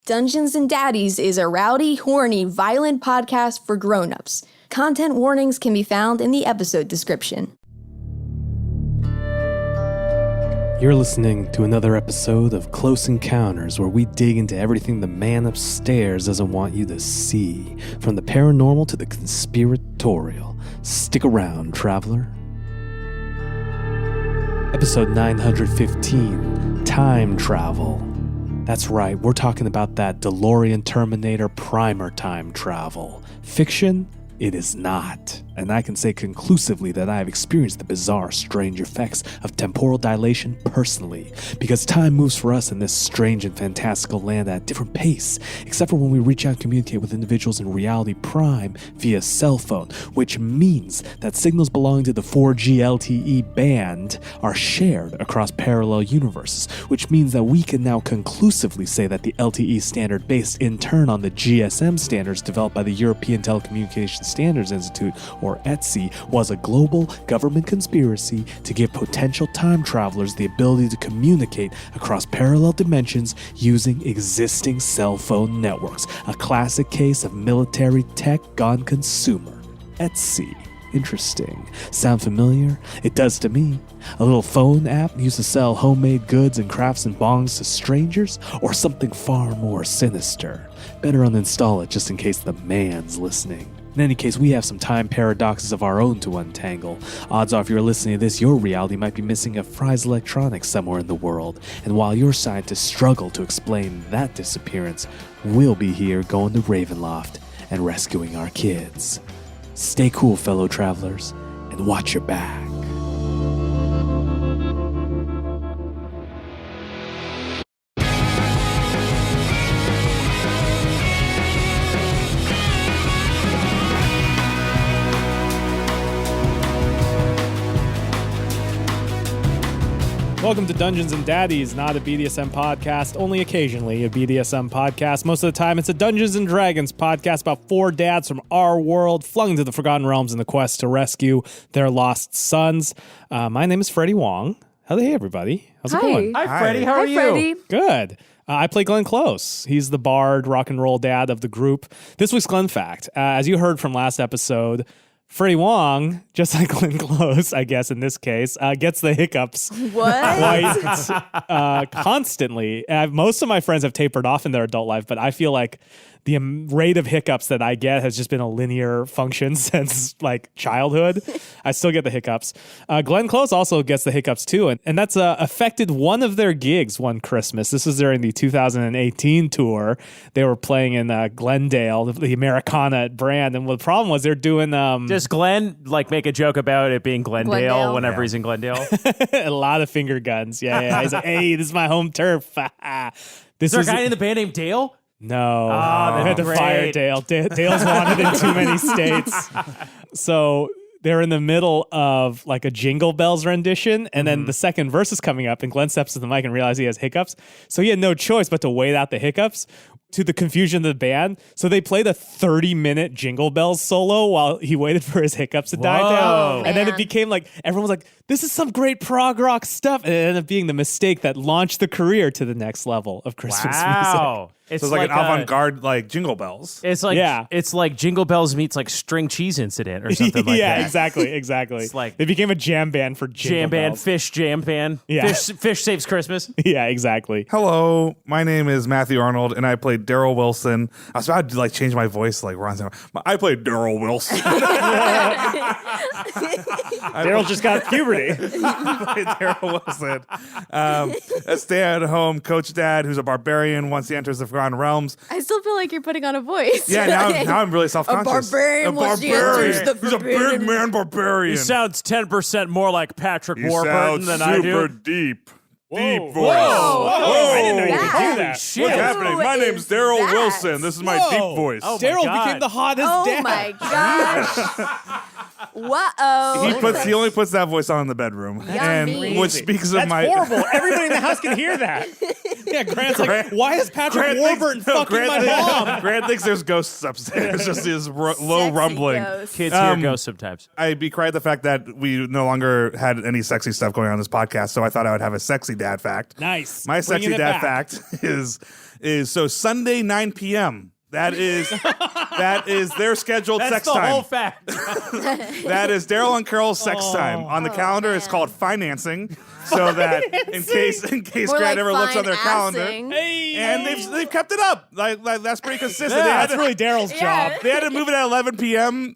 Dungeons and Daddies is a rowdy, horny, violent podcast for grown-ups. Content warnings can be found in the episode description. You're listening to another episode of Close Encounters, where we dig into everything the man upstairs doesn't want you to see, from the paranormal to the conspiratorial. Stick around, traveler. Episode 915, Time Travel. That's right, we're talking about that DeLorean Terminator Primer time travel. Fiction? It is not. And I can say conclusively that I have experienced the bizarre, strange effects of temporal dilation personally, because time moves for us in this strange and fantastical land at a different pace, except for when we reach out and communicate with individuals in reality prime via cell phone, which means that signals belonging to the 4G LTE band are shared across parallel universes, which means that we can now conclusively say that the LTE standard, based in turn on the GSM standards developed by the European Telecommunications Standards Institute, or ETSI, was a global government conspiracy to give potential time travelers the ability to communicate across parallel dimensions using existing cell phone networks. A classic case of military tech gone consumer. ETSI. Interesting. Sound familiar? It does to me. A little phone app used to sell homemade goods and crafts and bongs to strangers? Or something far more sinister? Better uninstall it just in case the man's listening. In any case, we have some time paradoxes of our own to untangle. Odds are if you're listening to this, your reality might be missing a Fry's Electronics somewhere in the world. And while your scientists struggle to explain that disappearance, we'll be here going to Ravenloft and rescuing our kids. Stay cool, fellow travelers, and watch your back. Welcome to Dungeons and Daddies, not a BDSM podcast, only occasionally a BDSM podcast. Most of the time, it's a Dungeons and Dragons podcast about four dads from our world flung into the Forgotten Realms in the quest to rescue their lost sons. My name is Freddie Wong. Hey, everybody. How's it going? Hi, Freddie. How are you? Freddie. Good. I play Glenn Close. He's the bard, rock and roll dad of the group. This week's Glenn Fact. As you heard from last episode, Freddie Wong, just like Glenn Close, I guess in this case, gets the hiccups quite constantly. Most of my friends have tapered off in their adult life, but I feel like the rate of hiccups that I get has just been a linear function since like childhood. I still get the hiccups. Glenn Close also gets the hiccups too, and that's affected one of their gigs one Christmas. This was during the 2018 tour. They were playing in Glendale, the Americana brand, and the problem was they're doing... Does Glenn make a joke about it being Glendale whenever he's in Glendale? A lot of finger guns. Yeah. He's like, hey, this is my home turf. Is there a guy in the band named Dale? No, I had to fire Dale. Dale's wanted in too many states. So they're in the middle of like a Jingle Bells rendition, and then the second verse is coming up, and Glenn steps to the mic and realizes he has hiccups. So he had no choice but to wait out the hiccups, to the confusion of the band. So they played a 30-minute Jingle Bells solo while he waited for his hiccups to die down. And then it became like, everyone was like, this is some great prog rock stuff. And it ended up being the mistake that launched the career to the next level of Christmas music. It's like an avant-garde Jingle Bells. It's like Jingle Bells meets like String Cheese Incident or something like that. Yeah, exactly. It's like they became a jam band for Jingle Bells. Fish jam band. Yeah. Fish saves Christmas. Yeah, exactly. Hello, my name is Matthew Arnold, and I played Darryl Wilson. I was about to change my voice Ron. I played Darryl Wilson. Darryl just got puberty. I played Darryl Wilson, a stay-at-home coach dad who's a barbarian once he enters the Forgotten Realms. I still feel like you're putting on a voice. Yeah, now I'm really self-conscious. A barbarian. He's a big man barbarian. He sounds 10% more like Patrick Warburton than I do. Super deep. Deep voice. Whoa. I didn't know you could do that. Shit. What's happening? My name's Darryl Wilson. This is my deep voice. Oh, Darryl God. became the hottest dad. Oh my gosh. Whoa. He only puts that voice on in the bedroom. Yummy. And which speaks of That's my... horrible. Everybody in the house can hear that. Yeah, Grant's like, why is Patrick Warburton fucking my mom? Grant thinks there's ghosts upstairs. Just his low Sexy rumbling. ghosts. Kids hear ghosts sometimes. I decried the fact that we no longer had any sexy stuff going on in this podcast, so I thought I would have a sexy dad fact. Nice. My Bringing sexy it dad back. fact is is so Sunday 9 p.m. That is their scheduled sex time. That's the whole fact. That is Darryl and Carol's sex time. On the calendar, it's called financing. So that in case More Grant like ever looks on their calendar, fine-assing. and they've kept it up. Like that's pretty consistent. Yeah, that's really Daryl's job. They had to move it at 11 p.m.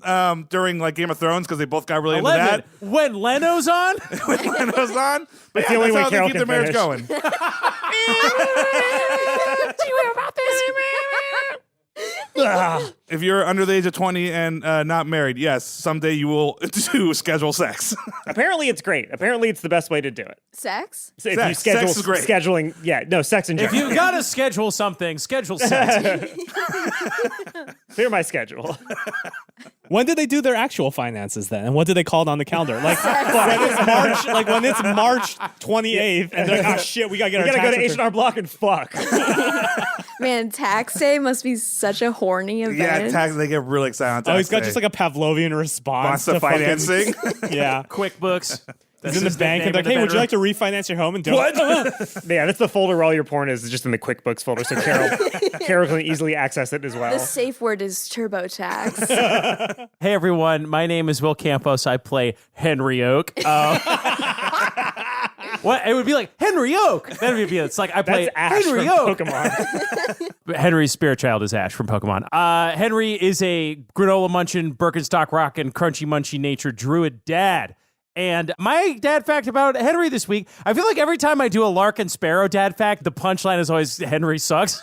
During like Game of Thrones because they both got really into 11. that. When Leno's on? When Leno's on, but That's the only way how Carol they keep their can marriage finish. going. If you're under the age of 20 and not married, yes, someday you will do schedule sex. Apparently, it's great. Apparently, it's the best way to do it. Sex? So if Sex. you schedule Sex is great. scheduling, sex in If general. you gotta schedule something, schedule sex. Clear my schedule. When did they do their actual finances then? And what did they call it on the calendar? Like when it's March 28th, and they're like, oh shit, we gotta get We our gotta go tax to return. H&R Block and fuck. Man, tax day must be such a horny event. Yeah, they get really excited on tax Oh, he's got day. just like a Pavlovian response Wants to fucking- financing. Yeah. QuickBooks. He's in the bank and they're like, hey, would you like to refinance your home? And what? Yeah, that's the folder where all your porn is just in the QuickBooks folder, so Carol can easily access it as well. The safe word is TurboTax. Hey everyone, my name is Will Campos. I play Henry Oak. What it would be like Henry Oak. That would be it's like I play That's Ash Henry from Oak. Pokemon. But Henry's spirit child is Ash from Pokemon. Henry is a granola munching, Birkenstock rockin', crunchy munchy nature druid dad. And my dad fact about Henry this week, I feel like every time I do a Lark and Sparrow dad fact, the punchline is always Henry sucks.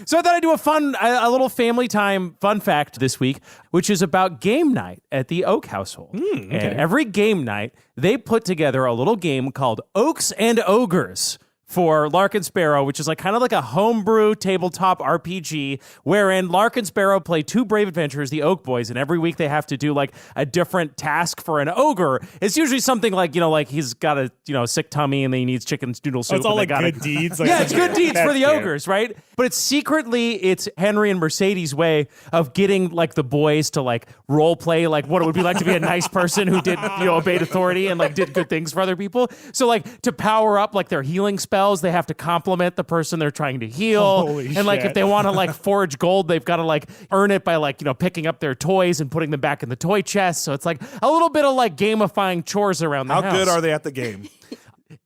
So I thought I'd do a little family time fun fact this week, which is about game night at the Oak household. And every game night, they put together a little game called Oaks and Ogres for Lark and Sparrow, which is like kind of like a homebrew tabletop RPG wherein Lark and Sparrow play two brave adventurers, the Oak Boys, and every week they have to do like a different task for an ogre. It's usually something like, like he's got a, sick tummy and then he needs chicken noodle soup. It's all and like they good deeds. Like, yeah, it's good deeds for the That's cute. ogres, right? But it's Henry and Mercedes' way of getting like the boys to like role play like what it would be like to be a nice person who did, obeyed authority and like did good things for other people. So like to power up like their healing spells, they have to compliment the person they're trying to heal. Holy and like shit. if they want to like forage gold, they've got to like earn it by like, picking up their toys and putting them back in the toy chest. So it's like a little bit of like gamifying chores around the How house. good are they at the game?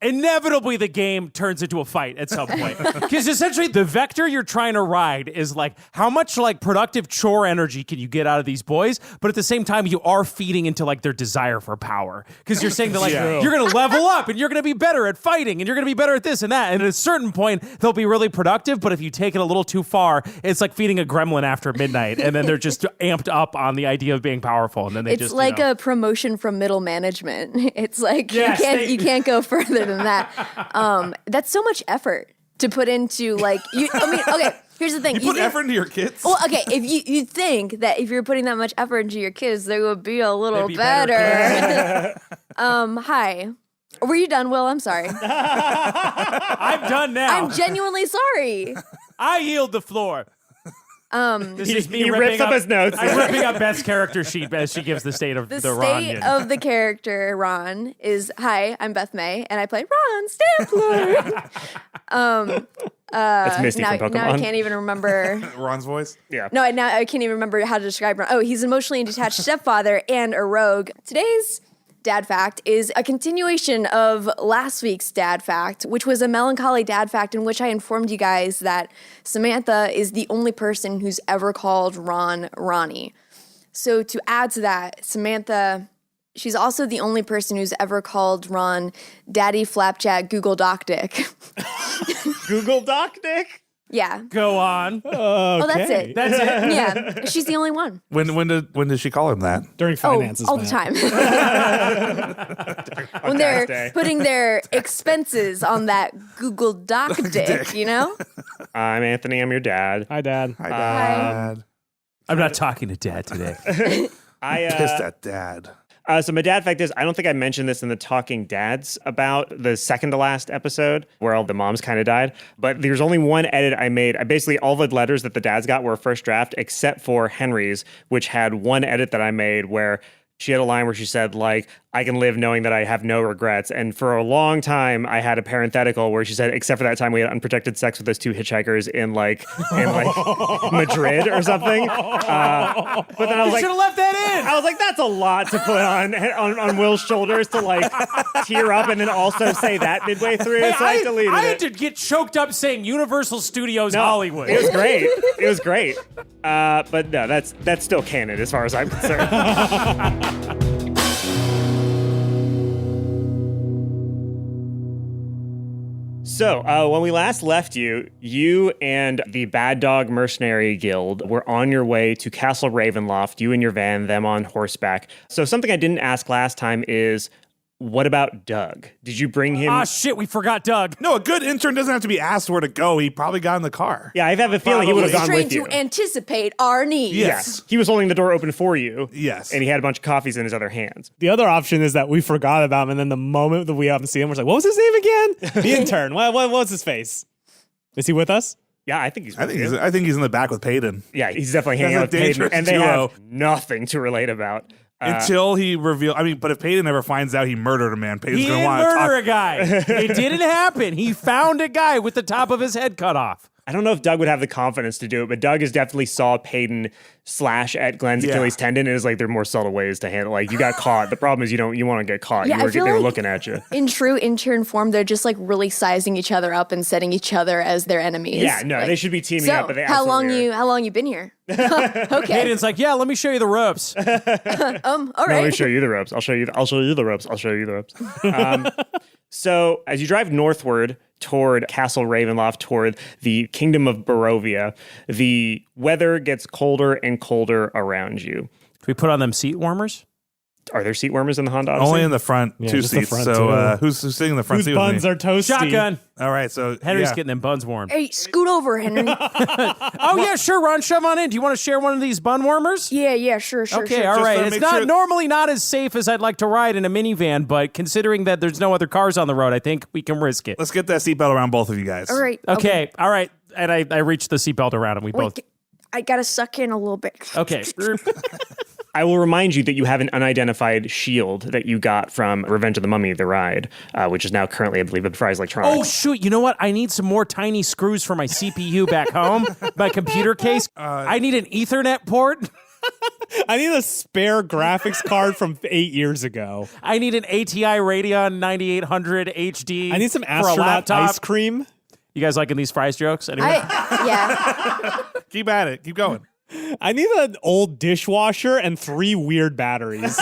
Inevitably the game turns into a fight at some point because essentially the vector you're trying to ride is like how much like productive chore energy can you get out of these boys, but at the same time you are feeding into like their desire for power because you're saying that like you're gonna level up and you're gonna be better at fighting and you're gonna be better at this and that, and at a certain point they'll be really productive, but if you take it a little too far it's like feeding a gremlin after midnight and then they're just amped up on the idea of being powerful and then they It's just like a promotion from middle management. It's like Yes, you can't go further than that. That's so much effort to put into like okay, here's the thing. You put effort into your kids? Well, okay, if you think that if you're putting that much effort into your kids, they would be a little They'd be better. better. Hi. Were you done, Will? I'm sorry. I'm done now. I'm genuinely sorry. I yield the floor. This is me he ripping rips up his notes. I'm ripping up Beth's character sheet as she gives the state of The the Ron. state of the character Ron is, hi, I'm Beth May, and I play Ron Stampler. That's Misty now, from Pokemon. now I can't even remember. Ron's voice? Yeah. No, now I can't even remember how to describe Ron. Oh, he's an emotionally detached stepfather and a rogue. Today's dad fact is a continuation of last week's dad fact, which was a melancholy dad fact in which I informed you guys that Samantha is the only person who's ever called Ron Ronnie. So to add to that, Samantha, she's also the only person who's ever called Ron Daddy Flapjack Google Doc Dick. Google Doc Dick? Yeah. Go on. Oh, that's it. That's it. Yeah, she's the only one. When did she call him that? During finances, all the man. time. When they're day. putting their expenses on that Google Doc dick, you know? I'm Anthony. I'm your dad. Hi, Dad. Hi, Dad. I'm not talking to Dad today. Pissed at Dad. So my dad fact is, I don't think I mentioned this in the Talking Dads about the second to last episode where all the moms kind of died. But there's only one edit I made. Basically, all the letters that the dads got were a first draft, except for Henry's, which had one edit that I made where she had a line where she said, like, I can live knowing that I have no regrets. And for a long time, I had a parenthetical where she said, except for that time we had unprotected sex with those two hitchhikers in Madrid or something. But then I was like, should have left that in. I was like, that's a lot to put on Will's shoulders to like tear up and then also say that midway through. Hey, so I deleted I it. had to get choked up saying Universal Studios No, Hollywood. It was great. It was great. But no, that's still canon as far as I'm concerned. So, when we last left you, you and the Bad Dog Mercenary Guild were on your way to Castle Ravenloft, you in your van, them on horseback. So something I didn't ask last time is, what about Doug? Did you bring him? Ah, shit, we forgot Doug. No, a good intern doesn't have to be asked where to go. He probably got in the car. Yeah, I have a feeling he would have He's gone trained with you. to anticipate our needs. Yes. He was holding the door open for you. Yes. And he had a bunch of coffees in his other hands. The other option is that we forgot about him, and then the moment that we happen to see him, we're like, what was his name again? The intern. What's his face? Is he with us? Yeah, I think he's with you. I think he's in the back with Peyton. Yeah, he's definitely hanging out That's a with Peyton, dangerous and they duo. have nothing to relate about. Until he revealed. I mean, but if Peyton ever finds out he murdered a man, Peyton's He going to didn't want to murder talk. a guy. It didn't happen. He found a guy with the top of his head cut off. I don't know if Doug would have the confidence to do it, but Doug has definitely saw Peyton slash at Glenn's Yeah. Achilles tendon, and is like, there are more subtle ways to handle. Like, you got caught. The problem is you want to get caught. Yeah, I They feel were like- looking at you. In true intern form, they're just like really sizing each other up and setting each other as their enemies. Yeah, no, Like, they should be teaming so, up, but they how long absolutely are. how long you been here? Okay. Peyton's like, yeah, let me show you the ropes. All No, let me right. show you the ropes. I'll show you the ropes. I'll show you the ropes. So as you drive northward toward Castle Ravenloft, toward the Kingdom of Barovia, the weather gets colder and colder around you. Can we put on them seat warmers? Are there seat warmers in the Honda Odyssey? Only in the front Yeah, two just the seats. front So two. who's sitting in the front Whose seat buns with me? are toasty? Shotgun. All right, so Henry's yeah. getting them buns warm. Hey, scoot over, Henry. Oh, yeah, sure, Ron, shove on in. Do you want to share one of these bun warmers? yeah, sure. Okay, sure. all right. to It's make not sure- normally not as safe as I'd like to ride in a minivan, but considering that there's no other cars on the road, I think we can risk it. Let's get that seatbelt around both of you guys. All right. Okay, all right. And I reached the seatbelt around and we both. Wait, I gotta suck in a little bit. Okay. I will remind you that you have an unidentified shield that you got from Revenge of the Mummy, the ride, which is now currently, I believe, at Fry's Electronics. Oh, shoot. You know what? I need some more tiny screws for my CPU back home, my computer case. I need an Ethernet port. I need a spare graphics card from 8 years ago. I need an ATI Radeon 9800 HD. I need some for a astronaut laptop. ice cream. You guys liking these fries jokes? Anyway? Yeah. Keep at it. Keep going. I need an old dishwasher and 3 weird batteries.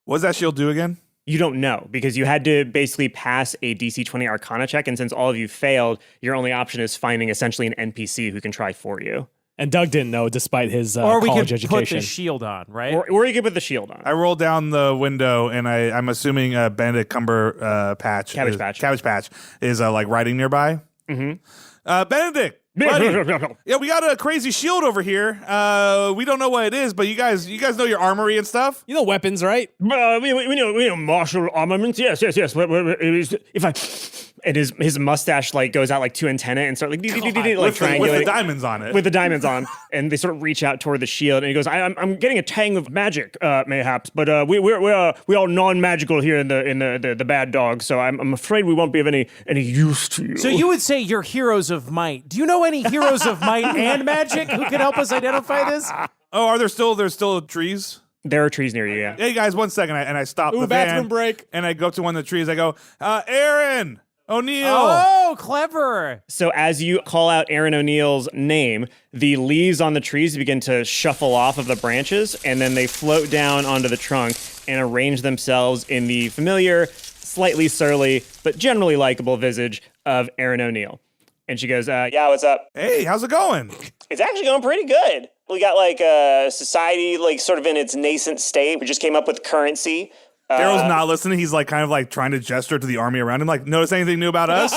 What does that shield do again? You don't know, because you had to basically pass a DC 20 Arcana check, and since all of you failed, your only option is finding essentially an NPC who can try for you. And Doug didn't know, despite his or we college could put education. the shield on, right? Or you could put the shield on. I roll down the window, and I'm assuming Benedict Cumberbatch, Cabbage Patch is like riding nearby. Mm-hmm. Benedict, buddy. Yeah, we got a crazy shield over here. We don't know what it is, but you guys know your armory and stuff. You know weapons, right? We know martial armaments. Yes. If I and his mustache like goes out like 2 antennae and start like triangulating with the diamonds on it. with the diamonds on, and they sort of reach out toward the shield, and he goes, "I'm getting a tang of magic, mayhaps, but we all non-magical here in the bad dog, so I'm afraid we won't be of any use to you." So you would say you're heroes of might. Do you know any heroes of might and magic who could help us identify this? Oh, are there's still trees? There are trees near you. Yeah. Hey guys, 1 second, and I stop Ooh, the bathroom van, break. and I go up to one of the trees. I go, Aaron O'Neill. Oh, clever. So as you call out Aaron O'Neill's name, the leaves on the trees begin to shuffle off of the branches, and then they float down onto the trunk and arrange themselves in the familiar, slightly surly, but generally likable visage of Aaron O'Neill. And she goes, yeah, what's up? Hey, how's it going? It's actually going pretty good. We got like society like sort of in its nascent state. We just came up with currency. Daryl's not listening. He's like kind of like trying to gesture to the army around him, like, notice anything new about us?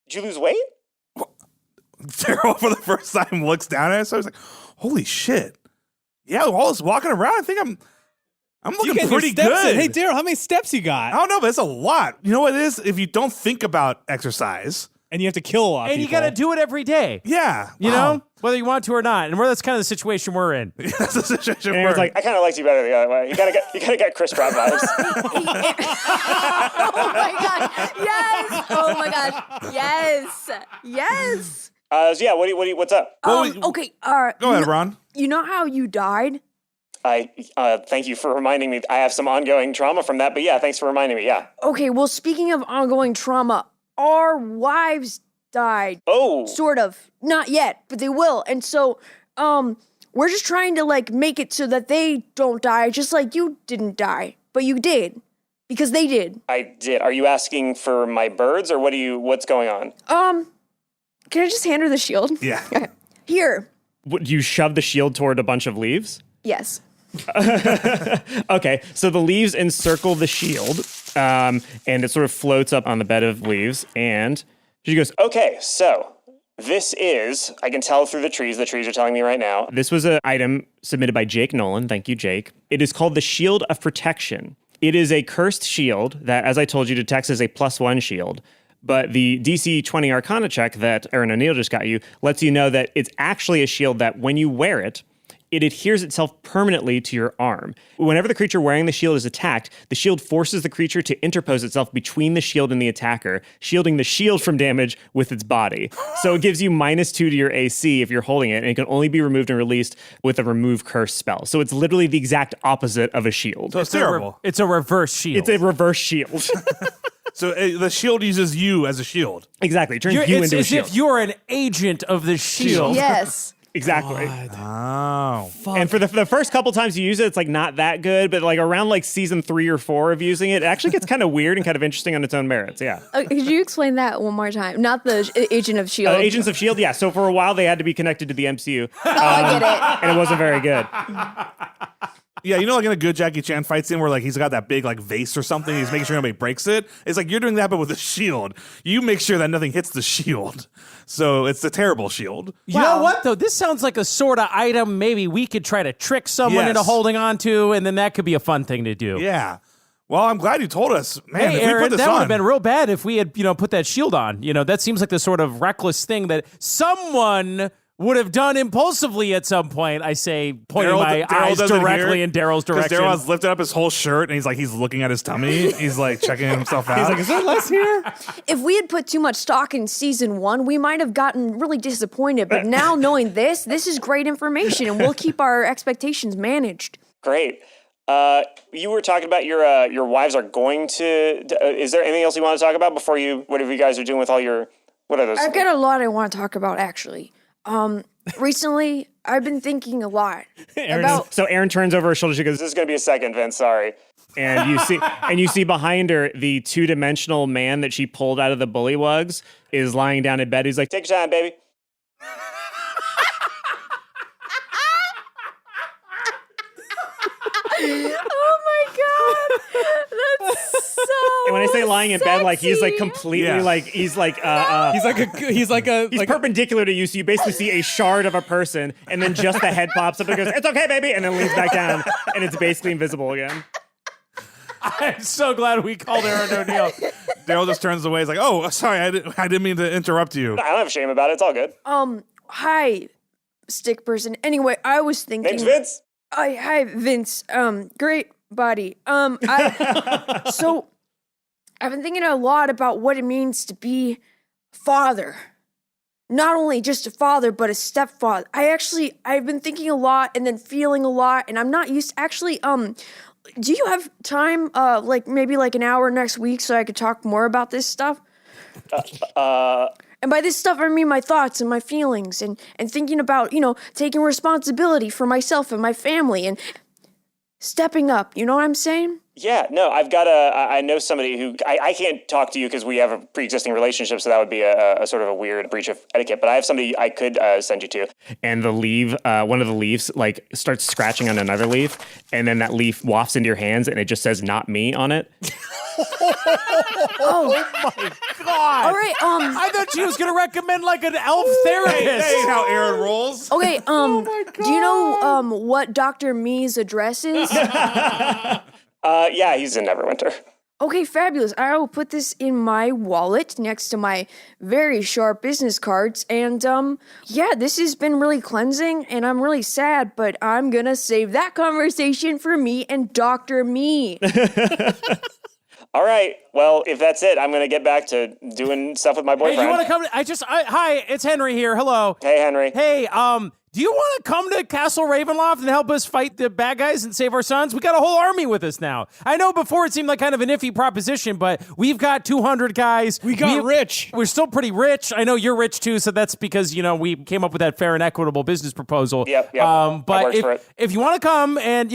Did you lose weight? Daryl, for the first time, looks down at us. So I was like, holy shit. Yeah, all this walking around, I think I'm You looking getting pretty your steps good. in. Hey, Darryl, how many steps you got? I don't know, but it's a lot. You know what it is? If you don't think about exercise, And you have to kill a lot of And you people. got to do it every day. Yeah. You know, whether you want to or not. And that's kind of the situation we're in. That's the situation And we're it's like, I kind of liked you better the other way. You gotta get Chris Pratt vibes. Oh my god! Yes! Oh my god! Yes! Yes! So yeah, what's up? Okay. Go ahead, Ron. You know how you died? I thank you for reminding me. I have some ongoing trauma from that, but yeah, thanks for reminding me. Yeah. Okay. Well, speaking of ongoing trauma, our wives died. Oh. Sort of. Not yet, but they will. And so, we're just trying to like make it so that they don't die, just like you didn't die, but you did. Because they did. I did. Are you asking for my birds or what's going on? Can I just hand her the shield? Yeah. Okay. Here. What, you shove the shield toward a bunch of leaves? Yes. Okay, so the leaves encircle the shield, and it sort of floats up on the bed of leaves, and she goes, okay, so this is, I can tell through the trees are telling me right now, this was an item submitted by Jake Nolan, thank you, Jake. It is called the Shield of Protection. It is a cursed shield that, as I told you, detects as a +1 shield. But the DC 20 Arcana check that Aaron O'Neill just got you lets you know that it's actually a shield that when you wear it, it adheres itself permanently to your arm. Whenever the creature wearing the shield is attacked, the shield forces the creature to interpose itself between the shield and the attacker, shielding the shield from damage with its body. So it gives you -2 to your AC if you're holding it, and it can only be removed and released with a remove curse spell. So it's literally the exact opposite of a shield. So it's terrible. It's a reverse shield. It's a reverse shield. So the shield uses you as a shield. Exactly. It turns you it's into a as shield. if you're an agent of the shield. Yes. Exactly. Oh. And for the first couple times you use it, it's like not that good, but like around like season 3 or 4 of using it, it actually gets kind of weird and kind of interesting on its own merits. Yeah. Could you explain that one more time? Not the Agent of S.H.I.E.L.D. Agents of S.H.I.E.L.D., yeah. So for a while they had to be connected to the MCU. I get it. And it wasn't very good. Yeah, you know, like in a good Jackie Chan fight scene where like he's got that big like vase or something, he's making sure nobody breaks it. It's like you're doing that, but with a shield. You make sure that nothing hits the shield. So it's a terrible shield. You know what, though? This sounds like a sort of item maybe we could try to trick someone into holding on to, and then that could be a fun thing to do. Yeah. Well, I'm glad you told us. Man, Hey, if we Aaron, put this that would on. have been real bad if we had, put that shield on. That seems like the sort of reckless thing that someone would have done impulsively at some point. I say, pointing my eyes directly in Darryl's direction. Darryl has lifted up his whole shirt and he's looking at his tummy. He's like checking himself out. He's like, is there less here? If we had put too much stock in season 1, we might have gotten really disappointed. But now knowing this is great information, and we'll keep our expectations managed. Great. You were talking about your wives are going to. Is there anything else you want to talk about before whatever you guys are doing with all your? What are those? I've got a lot I want to talk about, actually. Recently, I've been thinking a lot about. So Aaron turns over her shoulder. She goes, "This is going to be a second, Vince. Sorry." And you see behind her the 2-dimensional man that she pulled out of the bullywugs is lying down in bed. He's like, "Take your time, baby." Oh my god, that's so. And when I say lying in bed, like he's like sexy. completely like he's like He's like perpendicular to you, so you basically see a shard of a person, and then just the head pops up and goes, "It's okay, baby," and then leans back down, and it's basically invisible again. I'm so glad we called Aaron O'Neill. Darryl just turns away. He's like, "Oh, sorry, I didn't mean to interrupt you." I don't have shame about it. It's all good. Hi, stick person. Anyway, I was thinking. Name's Vince. Hi, Vince. Great body. So I've been thinking a lot about what it means to be a father. Not only just a father, but a stepfather. I've been thinking a lot and then feeling a lot, and I'm not used to actually, do you have time, like maybe like an hour next week so I could talk more about this stuff? And by this stuff, I mean my thoughts and my feelings and thinking about, taking responsibility for myself and my family and stepping up. You know what I'm saying? Yeah, no, I know somebody who, I can't talk to you because we have a pre-existing relationship, so that would be a sort of a weird breach of etiquette, but I have somebody I could send you to. And the leaf, one of the leaves, like, starts scratching on another leaf, and then that leaf wafts into your hands, and it just says, "Not me" on it. Oh my God. All right, I thought she was going to recommend like an elf therapist. Hey, how Aaron rolls. okay, do you know, what Dr. Me's address is? Yeah, he's in Neverwinter. Okay, fabulous. I will put this in my wallet next to my very sharp business cards. And, yeah, this has been really cleansing and I'm really sad, but I'm gonna save that conversation for me and Dr. Me. All right. Well, if that's it, I'm going to get back to doing stuff with my boyfriend. Hey, do you want to come? Hi, it's Henry here. Hello. Hey, Henry. Hey, do you want to come to Castle Ravenloft and help us fight the bad guys and save our sons? We got a whole army with us now. I know before it seemed like kind of an iffy proposition, but we've got 200 guys. We got rich. We're still pretty rich. I know you're rich too, so that's because, we came up with that fair and equitable business proposal. Yep. But if you want to come and,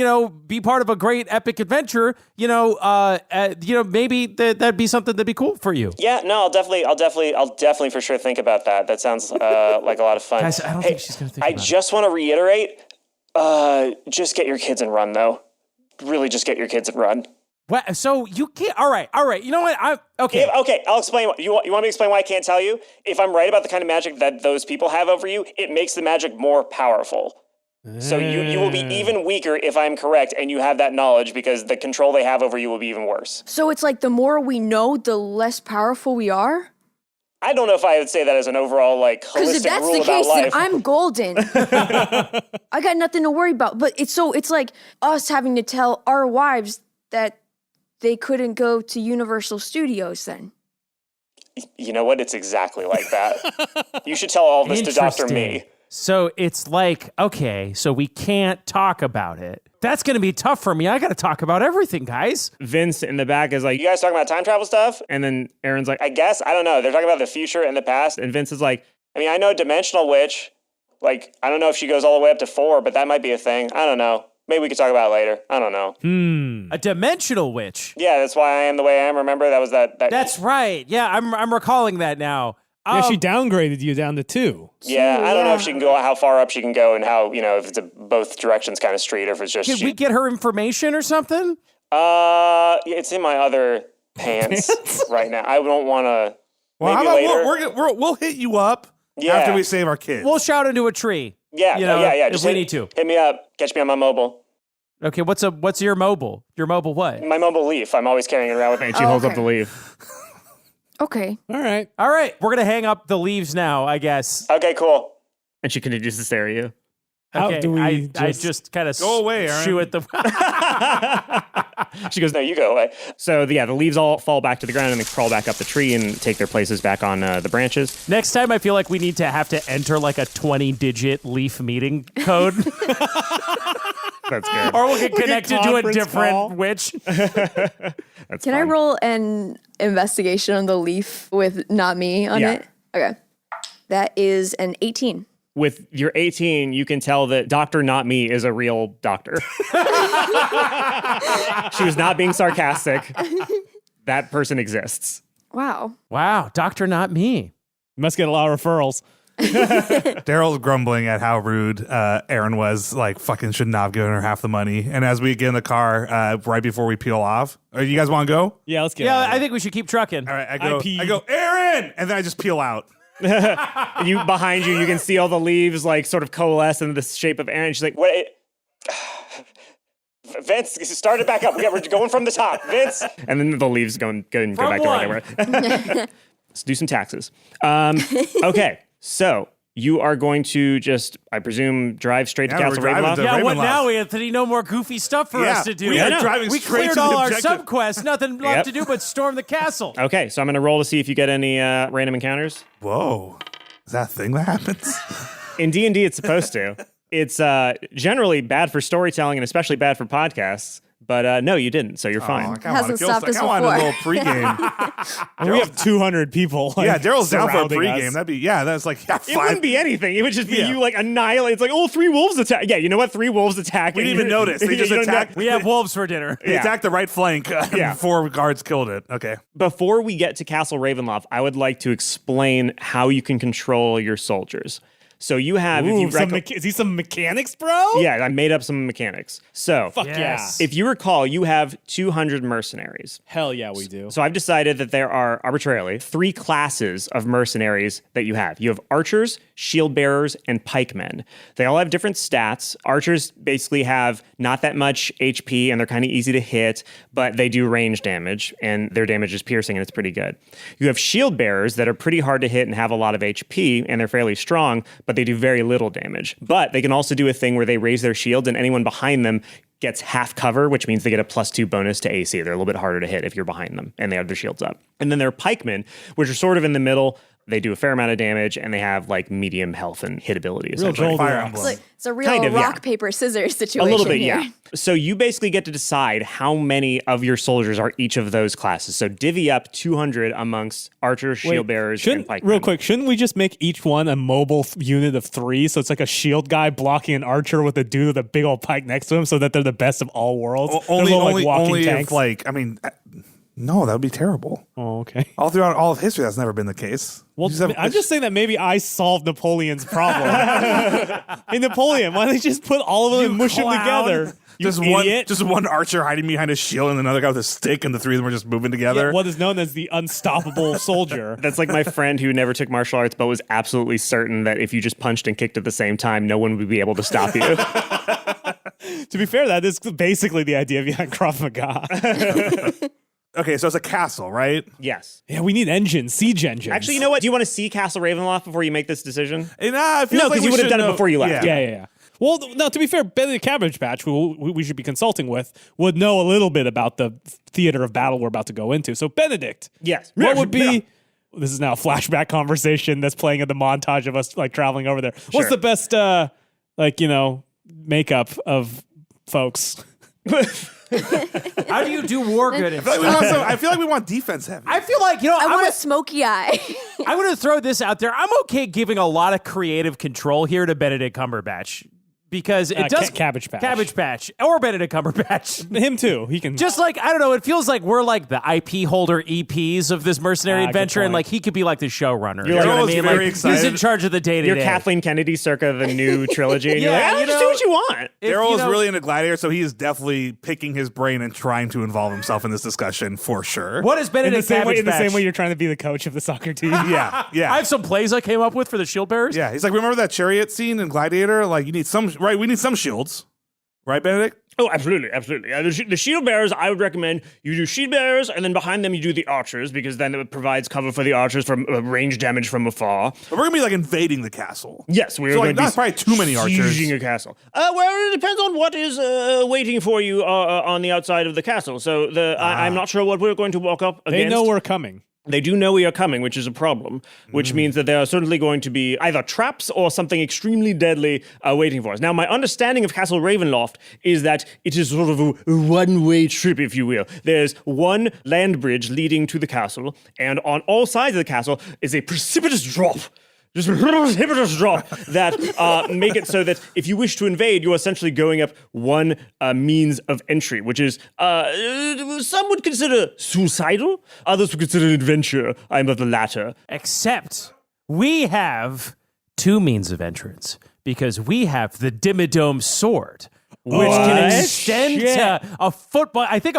be part of a great epic adventure, maybe that'd be something that'd be cool for you. Yeah, no, I'll definitely for sure think about that. That sounds like a lot of fun. Guys, I don't think she's going to think about it. I just want to reiterate, just get your kids and run, though. Really, just get your kids and run. What? So you can't. All right. You know what? Okay. Okay, I'll explain. You want me to explain why I can't tell you? If I'm right about the kind of magic that those people have over you, it makes the magic more powerful. So you will be even weaker if I'm correct, and you have that knowledge because the control they have over you will be even worse. So it's like the more we know, the less powerful we are? I don't know if I would say that as an overall, holistic rule about life. Because if that's the case, then I'm golden. I got nothing to worry about. But it's like us having to tell our wives that they couldn't go to Universal Studios then. You know what? It's exactly like that. You should tell all this to Dr. Me. So it's like, okay, so we can't talk about it. That's going to be tough for me. I got to talk about everything, guys. Vince in the back is like, you guys talking about time travel stuff? And then Aaron's like, I guess, I don't know. They're talking about the future and the past. And Vince is like, I know Dimensional Witch. I don't know if she goes all the way up to 4, but that might be a thing. I don't know. Maybe we could talk about it later. I don't know. A Dimensional Witch. Yeah, that's why I am the way I am. Remember, that was that. That's right. Yeah, I'm recalling that now. Yeah, she downgraded you down to 2. Yeah, I don't know if she can go, how far up she can go, and how, if it's a both directions kind of street, or if it's just. Could we get her information or something? It's in my other pants right now. I don't want to. Well, how about we'll hit you up after we save our kids. We'll shout into a tree. Yeah, if we need to. Hit me up. Catch me on my mobile. Okay, what's your mobile? Your mobile what? My mobile leaf. I'm always carrying it around with me. She holds up the leaf. Okay. All right. We're going to hang up the leaves now, I guess. Okay, cool. And she continues to stare at you. How okay, do we I just kind of go away, Aaron. Shoo at the. She goes, no, you go away. So, the leaves all fall back to the ground and they crawl back up the tree and take their places back on the branches. Next time, I feel like we need to have to enter a 20-digit leaf meeting code. That's good. Or we'll get connected to a different witch. Can I roll an investigation on the leaf with not me on it? Okay. That is an 18. With your 18, you can tell that Dr. Not Me is a real doctor. She was not being sarcastic. That person exists. Wow. Dr. Not Me. You must get a lot of referrals. Darryl's grumbling at how rude Aaron was, fucking should not have given her half the money. And as we get in the car, right before we peel off, you guys want to go? Yeah, let's get I think we should keep trucking. All right, I go, Aaron! And then I just peel out. And behind you can see all the leaves sort of coalesce in the shape of Aaron. She's like, "What? Vince, start it back up. We're going from the top, Vince." And then the leaves go back to where they were. Let's do some taxes. Okay, so you are going to just, I presume, drive straight to Castle Ravenloft? Yeah, what now, Anthony? No more goofy stuff for us to do. We are driving we straight cleared to the all our objective. subquests. Nothing left to do but storm the castle. Okay, so I'm going to roll to see if you get any random encounters. Whoa. Is that a thing that happens? In D&D, it's supposed to. It's generally bad for storytelling and especially bad for podcasts. But no, you didn't, so you're fine. Hasn't stopped us I want a before. little pregame. We have 200 people. Daryl's down for a surrounding pregame. us. That'd be, that's It wouldn't be anything. It would just be you annihilate. It's like, 3 wolves attack. Yeah, you know what? 3 wolves attack. We didn't even notice. They just attacked. We have wolves for dinner. They attacked the right flank before guards killed it. Okay. Before we get to Castle Ravenloft, I would like to explain how you can control your soldiers. So you have, Ooh, is he some mechanics, bro? yeah, I made up some mechanics. So Fuck Yes. if you recall, you have 200 mercenaries. yeah. Hell yeah, we do. So I've decided that there are arbitrarily 3 classes of mercenaries that you have. You have archers, shield bearers, and pikemen. They all have different stats. Archers basically have not that much HP and they're kind of easy to hit, but they do range damage and their damage is piercing and it's pretty good. You have shield bearers that are pretty hard to hit and have a lot of HP and they're fairly strong, but they do very little damage. But they can also do a thing where they raise their shields and anyone behind them gets half cover, which means they get a +2 bonus to AC. They're a little bit harder to hit if you're behind them and they have their shields up. And then there are pikemen, which are sort of in the middle. They do a fair amount of damage and they have like medium health and hit ability. Essentially. Fire It's, Emblem. like, it's a real Kind of, yeah. rock, paper, scissors situation. A little bit, here. yeah. So you basically get to decide how many of your soldiers are each of those classes. So divvy up 200 amongst archers, shield bearers, and pikemen. Real quick, shouldn't we just make each one a mobile unit of 3? So it's like a shield guy blocking an archer with a dude with a big old pike next to him, so that they're the best of all worlds. Only, They're little, only, walking only tanks. if like, I mean, no, that would be terrible. Oh, okay. All throughout all of history, that's never been the case. Well, You have- I'm just saying that maybe I solved Napoleon's problem. Hey, Napoleon, why don't you just put all of them and mush them clown. together? You just idiot. one archer hiding behind a shield and another guy with a stick, and the 3 of them are just moving together. What is known as the unstoppable soldier. That's like my friend who never took martial arts, but was absolutely certain that if you just punched and kicked at the same time, no one would be able to stop you. To be fair, that is basically the idea behind Krav Maga. Okay, so it's a castle, right? Yes. Yeah, we need engines, siege engines. Actually, you know what? Do you want to see Castle Ravenloft before you make this decision? And, I feel No, like because we you would have should done it know- before you left. Yeah. Well, no, to be fair, Benedict Cabbage Patch, who we should be consulting with, would know a little bit about the theater of battle we're about to go into. So, Benedict, Yes. what would be... This is now a flashback conversation that's playing in the montage of us like traveling over there. What's the best, makeup of folks? How do you do war good? I feel like we want defense heavy. I feel like, I want a smoky eye. I'm going to throw this out there. I'm okay giving a lot of creative control here to Benedict Cumberbatch because it does Cabbage Patch. Cabbage Patch or Benedict Cumberbatch. Him too. He can Just like, I don't know, it feels like we're like the IP holder EPs of this mercenary good adventure, and point. like he could be like the showrunner. You're You know what I Darryl's mean? very Like excited. he's in charge of the day to You're day. Kathleen Kennedy circa the new trilogy, and you're Yeah, like, you just know- do what you want. Darryl is really into Gladiator, so he is definitely picking his brain and trying to involve himself in this discussion for sure. What is in the Benedict same way. Cabbage In the Patch? same way, you're trying to be the coach of the soccer team. Yeah. I have some plays I came up with for the shield bearers. Yeah, he's like, remember that chariot scene in Gladiator? Like, you need some, right? We need some shields, right, Benedict? Oh, absolutely. The shield bearers, I would recommend you do shield bearers, and then behind them you do the archers, because then it provides cover for the archers from range damage from afar. But we're gonna be like invading the castle. Yes, we're So, like, going to not probably too many archers. sieging a castle. Well, it depends on what is waiting for you on the outside of the castle. So I'm not sure what we're going to walk up against. They know we're coming. They do know we are coming, which is a problem, which means that there are certainly going to be either traps or something extremely deadly waiting for us. Now, my understanding of Castle Ravenloft is that it is sort of a one-way trip, if you will. There's one land bridge leading to the castle, and on all sides of the castle is a precipitous drop. Just a precipitous drop that make it so that if you wish to invade, you're essentially going up one means of entry, which is some would consider suicidal, others would consider an adventure. I'm of the latter. Except we have 2 means of entrance because we have the Dimmadome sword, which can extend to a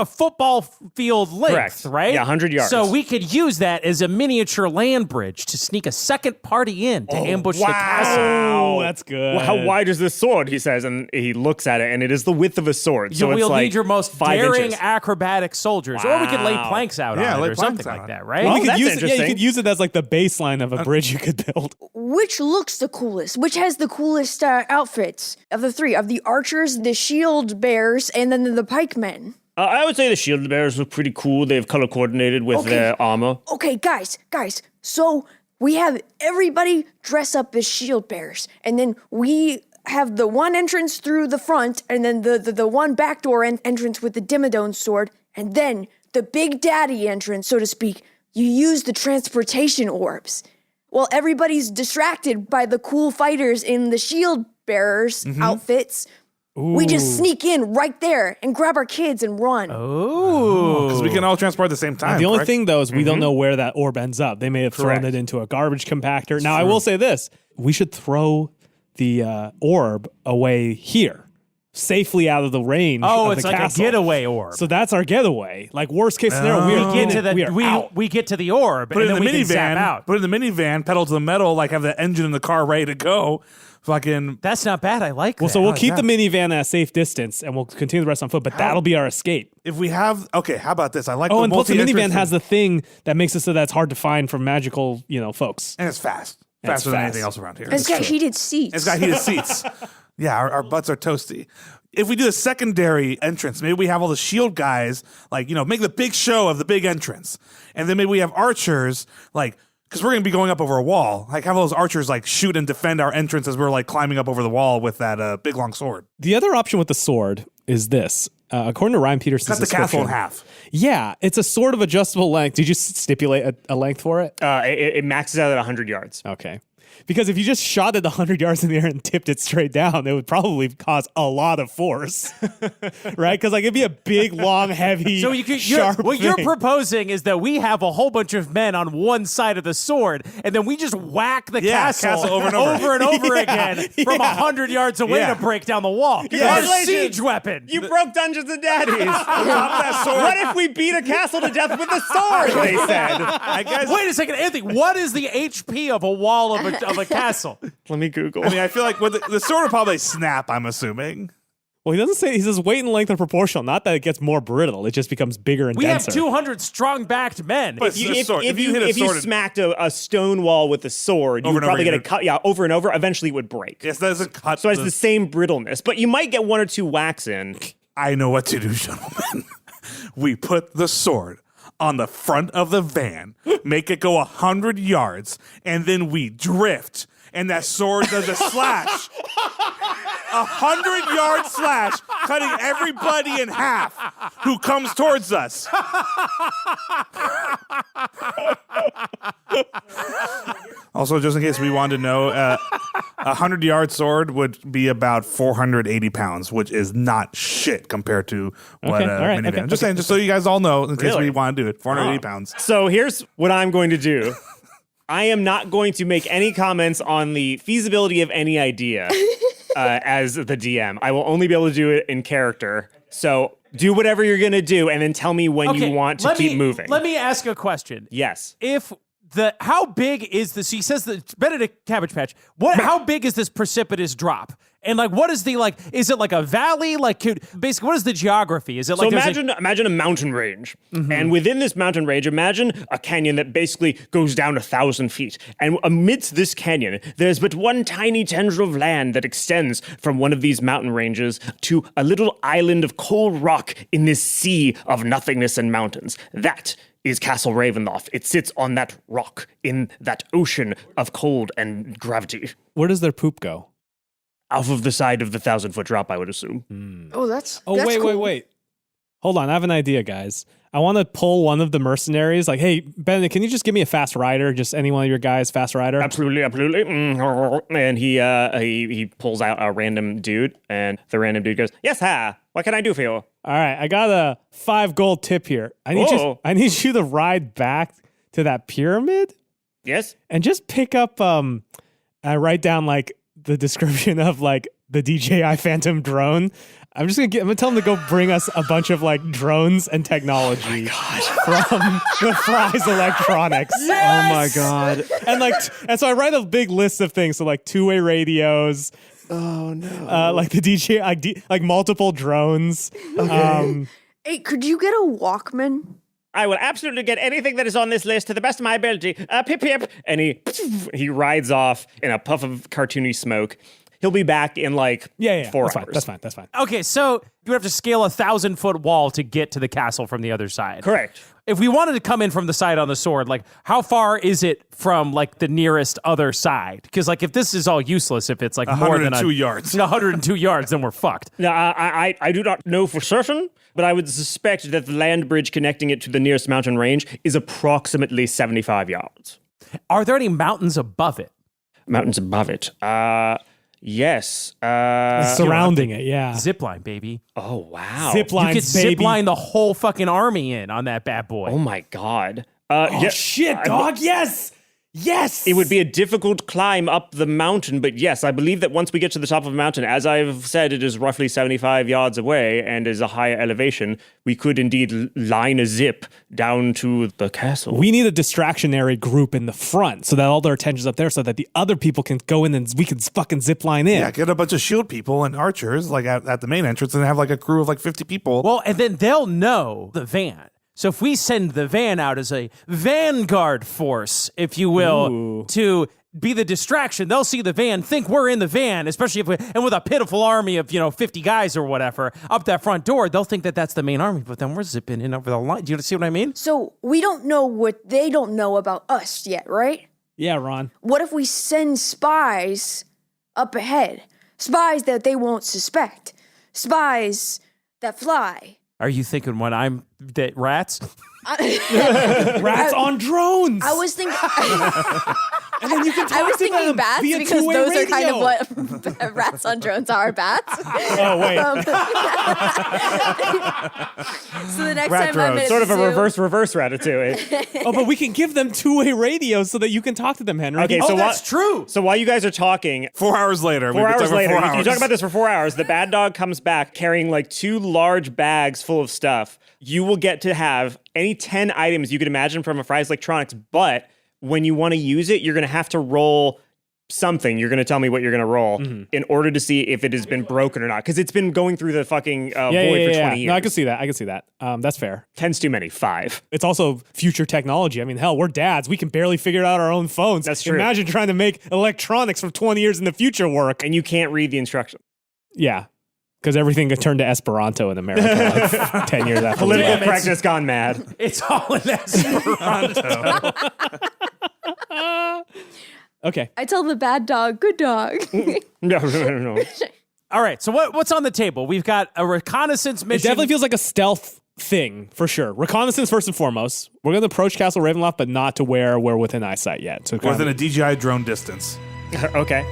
football field length, Correct. right? Yeah, 100 yards. So we could use that as a miniature land bridge to sneak a second party in to ambush the castle. Oh, that's good. Well, how wide is this sword? He says, and he looks at it, and it is the width of a sword. So We'll it's like need your most 5 daring inches. acrobatic soldiers, or we could lay Wow. planks out Yeah, on lay it or planks something out like on that, it. right? Well, you could that's use it. Yeah, you interesting. could use it as like the baseline of a bridge you could build. Which looks the coolest? Which has the coolest outfits of the 3? Of the archers, the shield bearers, and then the pikemen. I would say the shield bearers look pretty cool. They've color coordinated with their armor. Okay, guys. So we have everybody dress up as shield bearers, and then we have the one entrance through the front, and then the one backdoor entrance with the Dimmadome sword, and then the Big Daddy entrance, so to speak. You use the transportation orbs. Well, everybody's distracted by the cool fighters in the shield bearers outfits. We just sneak in right there and grab our kids and run. Oh. Because we can all transport at the same time. The only correct? thing, though, is we don't know where that orb ends up. They may have thrown it into a garbage compactor. Now, I will say this. We should throw the orb away here, safely out of the range of it's the like castle. a getaway orb. So that's our getaway. Like, worst case scenario, we get to the orb, Put and it then in we the can zap minivan. out. Put it in the minivan, pedal to the metal, like have the engine in the car ready to go. Fucking. That's not bad. I like that. So we'll keep the minivan at a safe distance, and we'll continue the rest on foot, but that'll be our escape. If we have. Okay, how about this? I like Oh, and plus the multi-entrance minivan has thing. the thing that makes it so that it's hard to find from magical, folks. And it's fast. And it's Faster than fast. anything else around here. It's got heated seats. It's got heated seats. Yeah, our butts are toasty. If we do a secondary entrance, maybe we have all the shield guys, make the big show of the big entrance. And then maybe we have archers, because we're going to be going up over a wall. Have all those archers, shoot and defend our entrance as we're, climbing up over the wall with that big, long sword. The other option with the sword is this. According to Ryan Peterson's Cut the castle in description- half. Yeah, it's a sword of adjustable length. Did you stipulate a length for it? It maxes out at 100 yards. Okay. Because if you just shot it 100 yards in the air and tipped it straight down, it would probably cause a lot of force, right? Because it'd be a big, long, heavy, So sharp what you're thing. proposing is that we have a whole bunch of men on one side of the sword, and then we just whack the castle over and over. again from 100 yards away Yeah. to break down the wall. Our Congratulations. siege weapon. You broke Dungeons and Daddies. What if we beat a castle to death with a sword? They said. I guess. Wait a second, Anthony. What is the HP of a wall of a castle? Let me Google. I mean, I feel like the sword will probably snap, I'm assuming. Well, he doesn't say, he says weight and length are proportional. Not that it gets more brittle. It just becomes bigger and We denser. have 200 strong-backed men. But if you hit a if you sword. smacked a stone wall with a sword, you Over would and over probably get a again. cut. Yeah, over and over. Eventually, it would break. Yes, that doesn't cut. So it's the same brittleness, but you might get one or two whacks in. I know what to do, gentlemen. We put the sword on the front of the van, make it go 100 yards, and then we drift. And that sword does a slash. 100-yard slash, cutting everybody in half who comes towards us. Also, just in case we wanted to know, a 100-yard sword would be about 480 pounds, which is not shit compared to what Okay, all right, minivan. okay, Just saying, just so you guys all know, in case Really? we want to do it, 480 pounds. So here's what I'm going to do. I am not going to make any comments on the feasibility of any idea as the DM. I will only be able to do it in character. So do whatever you're going to do and then tell me when you want to keep moving. Let me ask a question. Yes. How big is this? He says that Benedict Cabbage Patch. How big is this precipitous drop? And what is is it like a valley? Basically, what is the geography? Is it So like imagine a mountain range, and within this mountain range, imagine a canyon that basically goes down 1,000 feet. And amidst this canyon, there's but one tiny tendril of land that extends from one of these mountain ranges to a little island of cold rock in this sea of nothingness and mountains. That is Castle Ravenloft. It sits on that rock in that ocean of cold and gravity. Where does their poop go? Off of the side of the 1,000-foot drop, I would assume. Oh, that's Wait. Hold on. I have an idea, guys. I want to pull one of the mercenaries. Hey, Ben, can you just give me a fast rider? Just any one of your guys, fast rider? Absolutely. And he pulls out a random dude, and the random dude goes, "Yes, sir. What can I do for you?" All right. I got a 5 gold tip here. I need you to ride back to that pyramid Yes. and just pick up, write down the description of the DJI Phantom drone. I'm gonna tell him to go bring us a bunch of drones and technology from the Fry's Electronics. Yes! Oh my god! And so I write a big list of things. So two-way radios. Oh no. The DJI, multiple drones. Okay. Hey, could you get a Walkman? I will absolutely get anything that is on this list to the best of my ability. Pip pip. And he rides off in a puff of cartoony smoke. He'll be back in 4 hours. That's fine. Okay, so you have to scale a 1,000-foot wall to get to the castle from the other side. Correct. If we wanted to come in from the side on the sword, how far is it from the nearest other side? Because if this is all useless, if it's more than 102 yards. 102 yards, then we're fucked. Now, I do not know for certain, but I would suspect that the land bridge connecting it to the nearest mountain range is approximately 75 yards. Are there any mountains above it? Mountains above it. Yes. Surrounding it, yeah. Zipline, baby. Oh, wow. Zip You lines, could baby. zipline the whole fucking army in on that bad boy. Oh, my God. Oh, shit, dog. Yes. Yes. It would be a difficult climb up the mountain, but yes, I believe that once we get to the top of a mountain, as I've said, it is roughly 75 yards away and is a higher elevation, we could indeed line a zip down to the castle. We need a distractionary group in the front so that all their attention's up there so that the other people can go in and we can fucking zip line in. Yeah, get a bunch of shield people and archers like at the main entrance and have like a crew of like 50 people. Well, and then they'll know the van. So if we send the van out as a vanguard force, if you will, to be the distraction, they'll see the van, think we're in the van, especially if and with a pitiful army of, 50 guys or whatever up that front door, they'll think that that's the main army, but then we're zipping in over the line. Do you see what I mean? So we don't know what they don't know about us yet, right? Yeah, Ron. What if we send spies up ahead? Spies that they won't suspect. Spies that fly. Are you thinking when I'm that rats? Rats on drones. I was thinking. and then you can talk I was to thinking them bats via because two-way those radio. are kind of what rats on drones are. Bats. Oh wait. So the next Rat time I'm drones. at Sort of a zoo- reverse Ratatouille. Oh, but we can give them two-way radio so that you can talk to them, Henry. Okay, Oh, so that's true. So while you guys are talking, 4 hours later. 4 hours later, you you talk about this for 4 hours. The bad dog comes back carrying like 2 large bags full of stuff. You will get to have any 10 items you could imagine from a Fry's Electronics, but when you want to use it, you're going to have to roll something. You're going to tell me what you're going to roll in order to see if it has been broken or not, because it's been going through the fucking void for 20 years. No, I can see that. That's fair. 10's too many. 5. It's also future technology. I mean, hell, we're dads. We can barely figure out our own phones. That's true. Imagine trying to make electronics from 20 years in the future work. And you can't read the instructions. Yeah, because everything got turned to Esperanto in America like 10 years after. Political Damn, correctness gone mad. It's all in Esperanto. Okay. I tell the bad dog, good dog. No. All right, so what's on the table? We've got a reconnaissance It mission. definitely feels like a stealth thing, for sure. Reconnaissance first and foremost. We're going to approach Castle Ravenloft, but not to where we're within eyesight yet. So Within a DJI drone distance. Okay.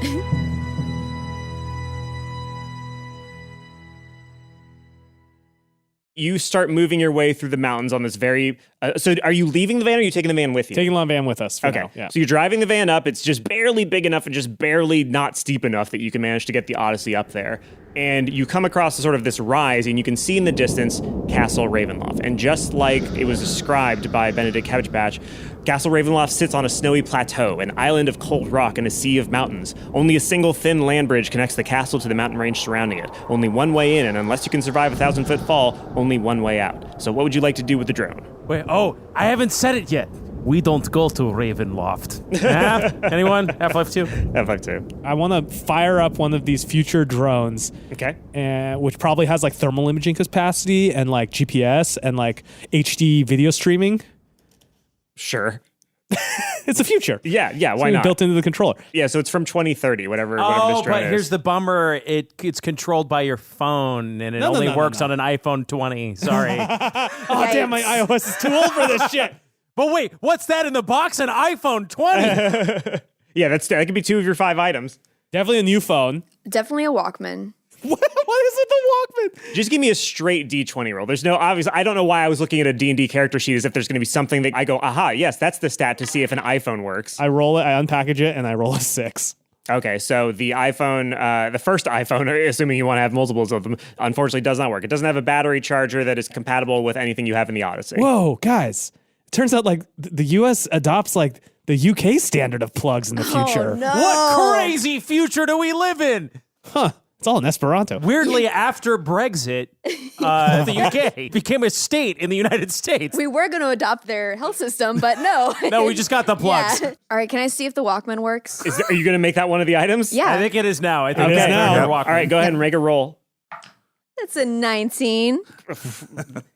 You start moving your way through the mountains on this very... so are you leaving the van or are you taking the van with you? taking the van with us for Okay. now. Yeah. So you're driving the van up. It's just barely big enough and just barely not steep enough that you can manage to get the Odyssey up there. And you come across sort of this rise, and you can see in the distance Castle Ravenloft. And just like it was described by Benedict Cumberbatch, Castle Ravenloft sits on a snowy plateau, an island of cold rock and a sea of mountains. Only a single thin land bridge connects the castle to the mountain range surrounding it. Only one way in, and unless you can survive a 1,000-foot fall, only one way out. So what would you like to do with the drone? Wait, I haven't said it yet. We don't go to Ravenloft. Anyone? Half-Life 2? Half-Life 2. I want to fire up one of these future drones, Okay. which probably has like thermal imaging capacity and like GPS and like HD video streaming. Sure. It's the future. Yeah, It's why gonna be not? built into the controller. Yeah, so it's from 2030, whatever this Oh, drone but is. here's the bummer. It's controlled by your phone, and it No, only no, works no. on an iPhone 20. Sorry. Oh, damn, my iOS is too old for this shit. But wait, what's that in the box? An iPhone 20? Yeah, that could be 2 of your 5 items. Definitely a new phone. Definitely a Walkman. What is it, the Walkman? Just give me a straight D20 roll. There's no obvious. I don't know why I was looking at a D&D character sheet as if there's going to be something that I go, aha, yes, that's the stat to see if an iPhone works. I roll it, I unpackage it, and I roll a 6. Okay, so the iPhone, the first iPhone, assuming you want to have multiples of them, unfortunately does not work. It doesn't have a battery charger that is compatible with anything you have in the Odyssey. Whoa, guys. It turns out like the US adopts like the UK standard of plugs in the future. Oh, no. What crazy future do we live in? Huh. It's all in Esperanto. Weirdly, after Brexit, the UK became a state in the United States. We were going to adopt their health system, but no. No, we just got the plugs. Yeah. All right, can I see if the Walkman works? Are you going to make that one of the items? Yeah. I think it is now. I think It it's is now. now. All right, go ahead and make a roll. That's a 19.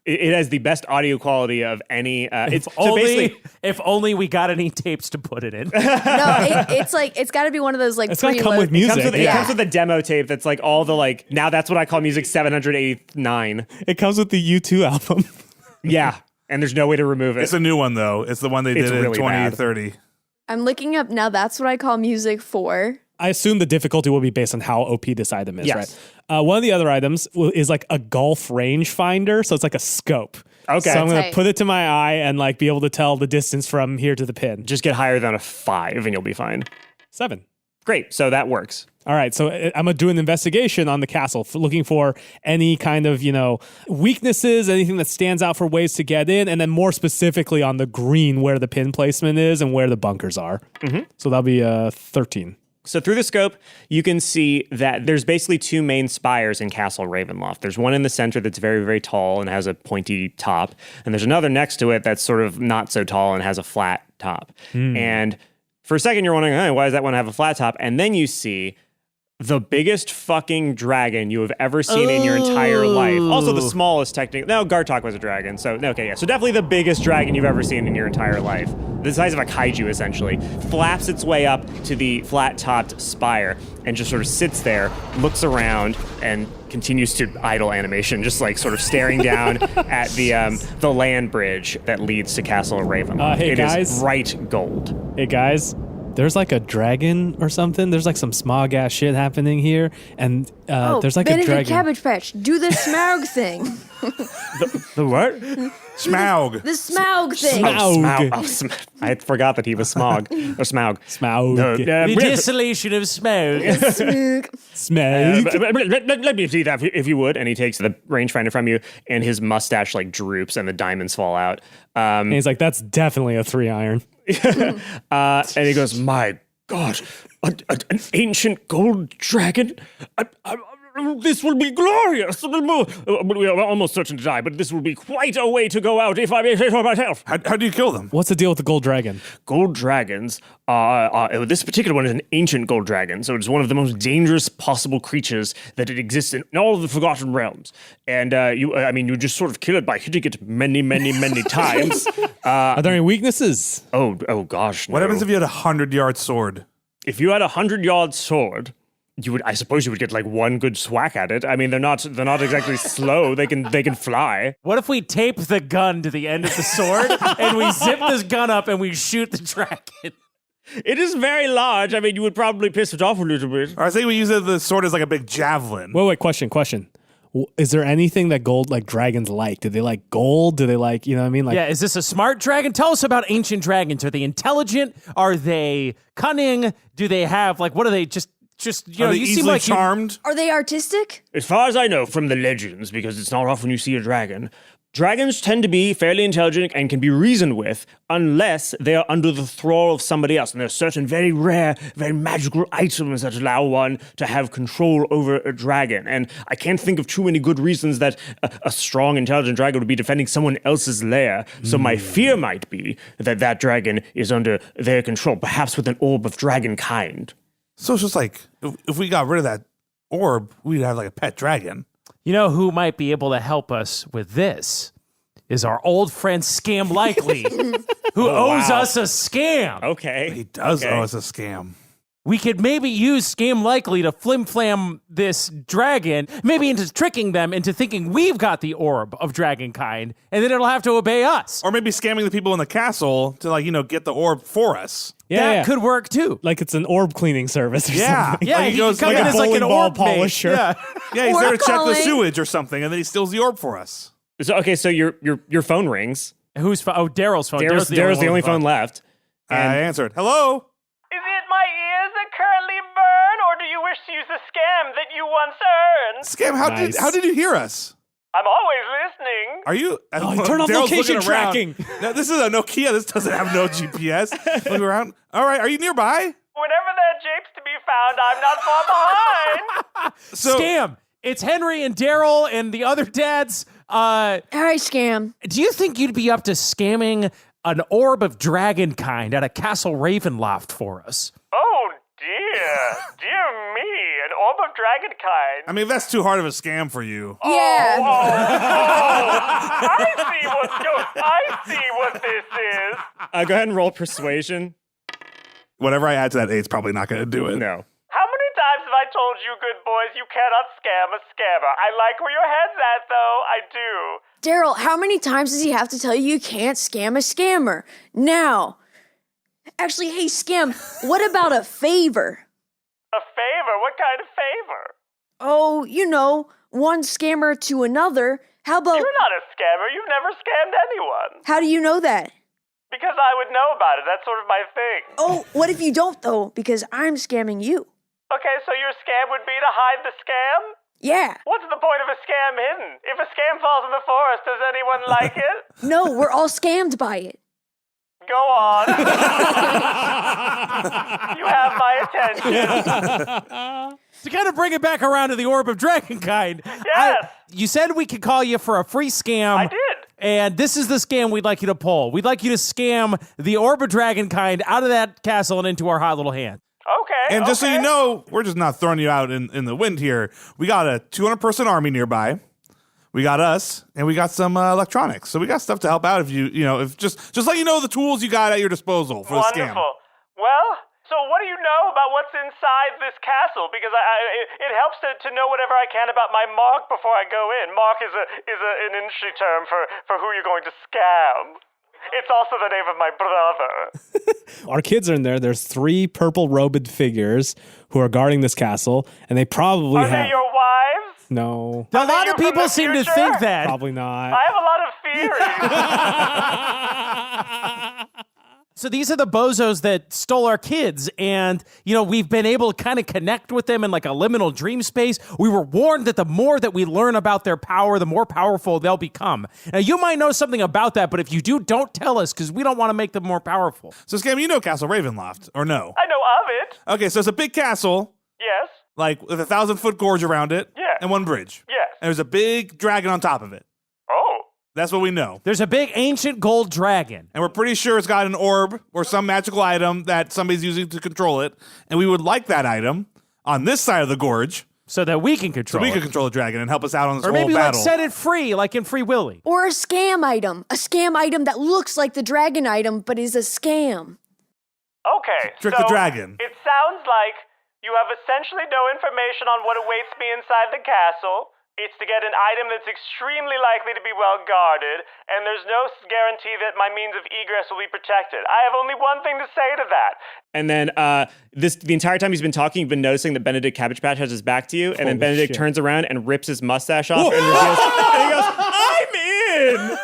It has the best audio quality of any. It's so Only basically. if only we got any tapes to put it in. No, it's like it's got to be one of those like It's gotta come preload- with music. It comes with a demo tape that's like all the like. Now that's what I call music 789. It comes with the U2 album. Yeah, and there's no way to remove it. It's a new one though. It's the one they It's did in really bad. 2030. I'm looking up now. That's what I call music 4. I assume the difficulty will be based on how OP this item is, Yes. right? One of the other items is like a golf range finder, so it's like a scope. Okay. So I'm going to Tight. put it to my eye and like be able to tell the distance from here to the pin. Just get higher than a 5 and you'll be fine. 7. Great. So that works. All right, so I'm going to do an investigation on the castle, looking for any kind of, weaknesses, anything that stands out for ways to get in, and then more specifically on the green where the pin placement is and where the bunkers are. Mm-hmm. So that'll be 13. So through the scope, you can see that there's basically 2 main spires in Castle Ravenloft. There's one in the center that's very, very tall and has a pointy top. And there's another next to it that's sort of not so tall and has a flat top. And for a second, you're wondering, hey, why does that one have a flat top? And then you see the biggest fucking dragon you have ever seen in your entire life. Also the smallest technically. No, Gartok was a dragon. So, okay, yeah. So definitely the biggest dragon you've ever seen in your entire life. The size of a kaiju, essentially. Flaps its way up to the flat-topped spire and just sort of sits there, looks around, and continues to idle animation, just like sort of staring down at the land bridge that leads to Castle Ravenloft. Hey, It guys. is bright gold. Hey, guys. There's like a dragon or something. There's like some smog ass shit happening here, and there's like a Benedict dragon. Cabbage Patch, do the Smaug thing. The what? Smaug. The Smaug thing. Smaug. Smaug. I forgot that he was Smog. Or Smaug. Smaug. No, The desolation of smoke. Smaug. Smaug. let me see that if you would. And he takes the rangefinder from you, and his mustache like droops, and the diamonds fall out. And he's like, that's definitely a 3-iron. And he goes, "My God, an ancient gold dragon! This will be glorious. We are almost certain to die, but this will be quite a way to go out, if I may say so myself." How do you kill them? What's the deal with the gold dragon? Gold dragons are this particular one is an ancient gold dragon, so it's one of the most dangerous possible creatures that it exists in all of the Forgotten Realms. And you just sort of kill it by hitting it many, many, many times. Are there any weaknesses? Oh gosh, What no. happens if you had a 100-yard sword? If you had a 100-yard sword, I suppose you would get like one good swack at it. I mean, they're not exactly slow. They can fly. What if we tape the gun to the end of the sword and we zip this gun up and we shoot the dragon? It is very large. I mean, you would probably piss it off a little bit. Or I say we use the sword as like a big javelin. Wait, question. Is there anything that gold like dragons like? Do they like gold? Do they like, you know what I mean? Like, Yeah, is this a smart dragon? Tell us about ancient dragons. Are they intelligent? Are they cunning? Do they have like what are they just Are they you easily seem like charmed? Are they artistic? As far as I know from the legends, because it's not often you see a dragon, dragons tend to be fairly intelligent and can be reasoned with unless they are under the thrall of somebody else. And there are certain very rare, very magical items that allow one to have control over a dragon. And I can't think of too many good reasons that a strong, intelligent dragon would be defending someone else's lair. So my fear might be that dragon is under their control, perhaps with an orb of dragon kind. So it's just like, if we got rid of that orb, we'd have like a pet dragon. You know who might be able to help us with this? Is our old friend Scam Likely, who owes us a scam. Okay. He does Okay. owe us a scam. We could maybe use Scam Likely to flim-flam this dragon, maybe into tricking them into thinking we've got the orb of dragon kind, and then it'll have to obey us. Or maybe scamming the people in the castle to get the orb for us. That could work too. like it's an orb cleaning service or Yeah. something. Yeah, Like he goes can come like in a as like an bowling ball orb mate. polisher. Yeah. Yeah, he's Or there to check the calling. sewage or something, and then he steals the orb for us. So your phone rings. Whose phone? Oh, Daryl's phone. Daryl's the only phone left. I answered, hello? Is it my ears that currently burn, or do you wish to use the scam that you once earned? Scam, Nice. how did you hear us? I'm always listening. Are you? turn off Daryl's location looking around. tracking. No, this is a Nokia. This doesn't have no GPS. Look around. All right, are you nearby? Whenever there are japes to be found, I'm not far behind. So, Scam. It's Henry and Darryl and the other dads. All right, Scam. Do you think you'd be up to scamming an orb of dragon kind at a Castle Ravenloft for us? Oh, dear me, an orb of dragon kind. I mean, if that's too hard of a scam for you. Yeah. I see what this is. Go ahead and roll persuasion. Whatever I add to that 8's probably not going to do it. No. How many times have I told you, good boys, you cannot scam a scammer? I like where your head's at, though. I do. Darryl, how many times does he have to tell you can't scam a scammer? Now. Actually, hey, Scam, what about a favor? favor. What kind of favor? Oh, one scammer to another. How about... You're not a scammer. You've never scammed anyone. How do you know that? Because I would know about it. That's sort of my thing. Oh, what if you don't, though? Because I'm scamming you. Okay, so your scam would be to hide the scam? Yeah. What's the point of a scam hidden? If a scam falls in the forest, does anyone like it? No, we're all scammed by it. Go on. You have my attention. To kind of bring it back around to the Orb of Dragonkind. Yes. You said we could call you for a free scam. I did. And this is the scam we'd like you to pull. We'd like you to scam the Orb of Dragonkind out of that castle and into our hot little hand. Okay. And just so okay. you know, we're just not throwing you out in the wind here. We got a 200-person army nearby. We got us, and we got some electronics. So we got stuff to help out if if just let you know the tools you got at your disposal for the scam. Wonderful. Well, so what do you know about what's inside this castle? Because it helps to know whatever I can about my mark before I go in. Mark is an industry term for who you're going to scam. It's also the name of my brother. Our kids are in there. There's 3 purple-robed figures who are guarding this castle, and they probably Are have... they your wives? No, A lot you of from people the seem to future? think that. probably not. I have a lot of theories. So these are the bozos that stole our kids, and, we've been able to kind of connect with them in like a liminal dream space. We were warned that the more that we learn about their power, the more powerful they'll become. Now, you might know something about that, but if you do, don't tell us, because we don't want to make them more powerful. So, Scam, you know Castle Ravenloft, or no? I know of it. Okay, so it's a big castle, Yes. like with a 1,000-foot gorge around it, Yeah. and one bridge. Yes. And there's a big dragon on top of it. Oh. That's what we know. There's a big ancient gold dragon. And we're pretty sure it's got an orb or some magical item that somebody's using to control it. And we would like that item on this side of the gorge So that we can so control we it. can control the dragon and help us out on this Or whole maybe battle. set it free, like in Free Willy. Or a scam item. A scam item that looks like the dragon item, but is a scam. Okay. Trick so the dragon. It sounds like you have essentially no information on what awaits me inside the castle. It's to get an item that's extremely likely to be well guarded, and there's no guarantee that my means of egress will be protected. I have only one thing to say to that. And then the entire time he's been talking, you've been noticing that Benedict Cabbage Patch has his back to you, and then Holy Benedict shit. turns around and rips his mustache off and reveals, and he goes, "I'm in."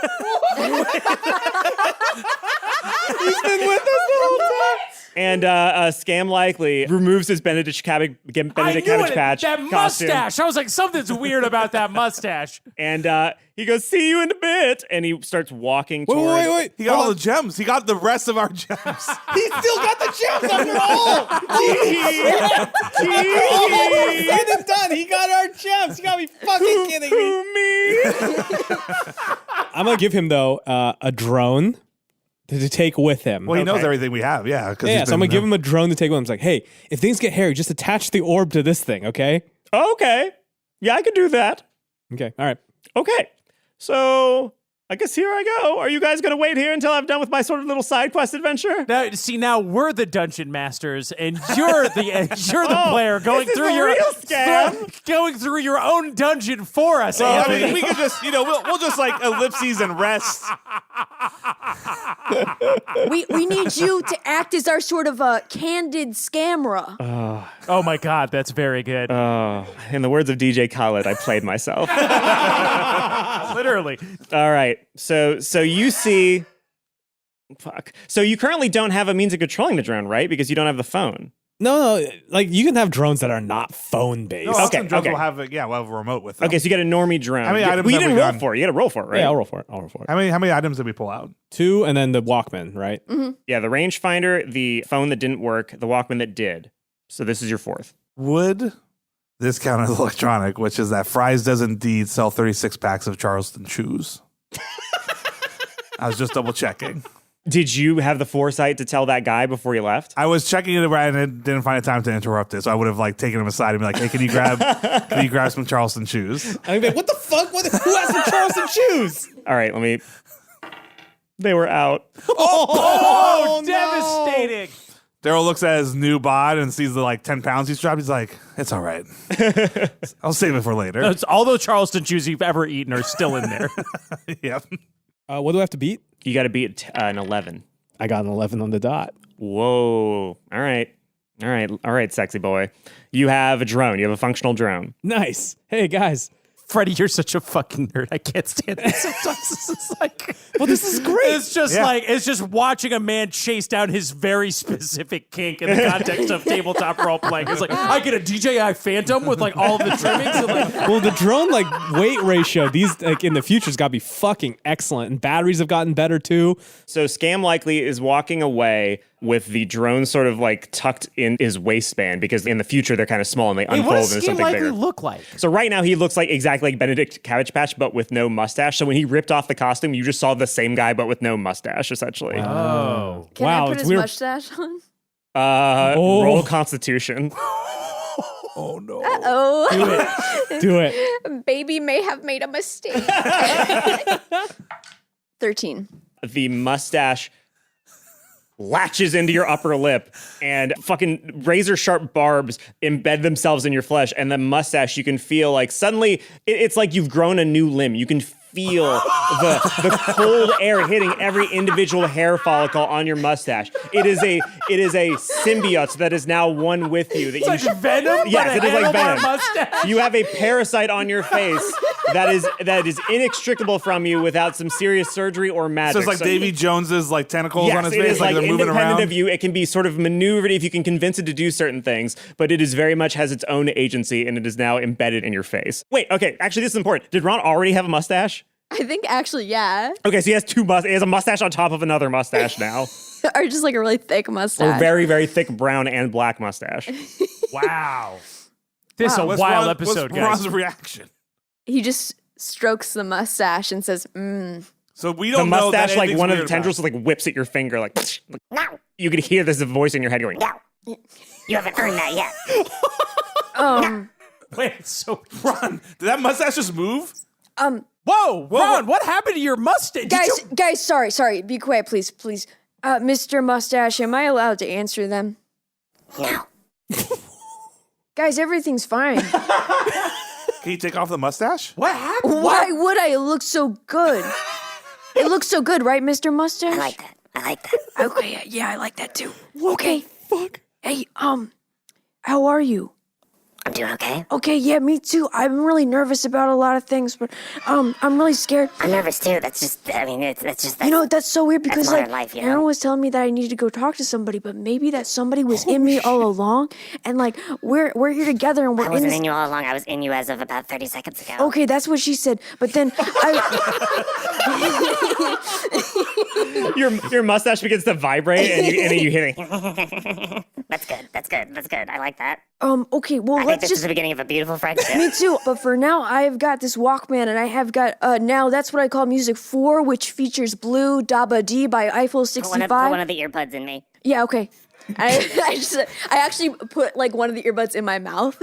He's been with us the whole time. And Scam Likely removes his Benedict Cabbage Patch That costume. mustache. I was like, something's weird about that mustache. And he goes, "See you in a bit." And he starts walking toward... Wait. He got all the gems. He got the rest of our gems. He still got the gems after all. Said and done. He got our gems. You gotta be fucking kidding me. I'm gonna give him though a drone to take with him. Well, he knows everything we have, yeah. Yeah, so I'm gonna give him a drone to take with him. It's like, hey, if things get hairy, just attach the orb to this thing, okay? Okay. Yeah, I could do that. Okay, all right. Okay. So I guess here I go. Are you guys going to wait here until I'm done with my sort of little side quest adventure? Now we're the dungeon masters, and you're the player going this is through a your real scam. going through your own dungeon for us. Well, I Anthony. mean, we could just, we'll just like ellipses and rest. We need you to act as our sort of candid scamera. Oh my God, that's very good. In the words of DJ Khaled, I played myself. Literally. All right. So you see... Fuck. So you currently don't have a means of controlling the drone, right? Because you don't have the phone. No, like you can have drones that are not phone based. No, Okay, some drones okay. will have we'll have a remote with them. Okay, so you get a normie drone. How many items well, you have didn't we roll done? for it. You got to roll for it, right? Yeah, I'll roll for it. How many items did we pull out? 2 and then the Walkman, right? Yeah, the rangefinder, the phone that didn't work, the Walkman that did. So this is your 4th. Would this count as electronic, which is that Fry's does indeed sell 36 packs of Charleston chews? I was just double checking. Did you have the foresight to tell that guy before you left? I was checking it right and didn't find a time to interrupt it, so I would have like taken him aside and be like, "Hey, can you grab some Charleston chews?" I'd be like, what the fuck? Who has some Charleston shoes? All right, let me... They were out. Oh, devastating. Darryl looks at his new bod and sees the like 10 pounds he's dropped. He's like, "It's all right. I'll save it for later." It's all those Charleston chews you've ever eaten are still in there. Yep. What do I have to beat? You got to beat an 11. I got an 11 on the dot. Whoa. All right. All right, sexy boy. You have a drone. You have a functional drone. Nice. Hey, guys. Freddie, you're such a fucking nerd. I can't stand it. Sometimes this is like, Well, this is great. it's just like, it's just watching a man chase down his very specific kink in the context of tabletop role playing. It's like, I get a DJI Phantom with like all of the trimmings. And like, Well, the drone like weight ratio, these like in the future's got to be fucking excellent, and batteries have gotten better too. So Scam Likely is walking away with the drone sort of like tucked in his waistband because in the future they're kind of small and they what unfold does into Scheme something Likely bigger. look like? So right now he looks like exactly like Benedict Cabbage but with no mustache. So when he ripped off the costume, you just saw the same guy but with no mustache essentially. Oh. Can Wow, I put it's his weird. mustache on? Roll Constitution. Oh, Do it. baby may have made a mistake. 13. The mustache latches into your upper lip and fucking razor sharp barbs embed themselves in your flesh, and the mustache you can feel like suddenly it's like you've grown a new limb. You can feel the cold air hitting every individual hair follicle on your mustache. It is a symbiote that is now one with you. That you Like Venom? Yes, but it is like an Venom. handlebar mustache? You have a parasite on your face that is inextricable from you without some serious surgery or magic. So it's like Davy Jones's like tentacles Yes, on his it face, is like they're moving independent around. of you. It can be sort of maneuvered if you can convince it to do certain things, but it is very much has its own agency and it is now embedded in your face. Wait, okay, actually this is important. Did Ron already have a mustache? I think actually, yeah. Okay, so he has he has a mustache on top of another mustache now. Or just like a really thick Or mustache. very, very thick brown and black mustache. Wow. This is a What's wild Ron- episode, what's guys. Ron's reaction? He just strokes the mustache and says, So we The don't know that mustache, like anything's one of the weird about tendrils, like whips at your finger, like No, you could hear this voice in your head going, no. You haven't earned that yet. Wait, so it. Ron, did that mustache just move? Whoa, Ron, what happened to your mustache? guys, sorry, be quiet, please. Mr. Mustache, am I allowed to answer them? No. Guys, everything's fine. Can you take off the mustache? What happened? Why would I? It looks so good. It looks so good, right, Mr. Mustache? I like that. Okay, yeah, I like that too. Okay. Fuck. Hey, how are you? I'm doing okay. Okay, yeah, me too. I'm really nervous about a lot of things, but I'm really scared. I'm nervous too. That's just, that's just, You know, that's so weird because modern like life, you know? Aaron was telling me that I needed to go talk to somebody, but maybe that somebody was in me all along, and like we're here together and we're I in wasn't this. in you all along. I was in you as of about 30 seconds ago. Okay, that's what she said. But then your mustache begins to vibrate and you hit it. That's good. I like that. okay, well I think let's this just. is the beginning of a beautiful friendship. Me too. But for now, I've got this Walkman, and I have got now that's what I call Music 4, which features Blue Daba D by Eiffel Put 65. one of the earbuds in me. Yeah, okay. I actually put like one of the earbuds in my mouth.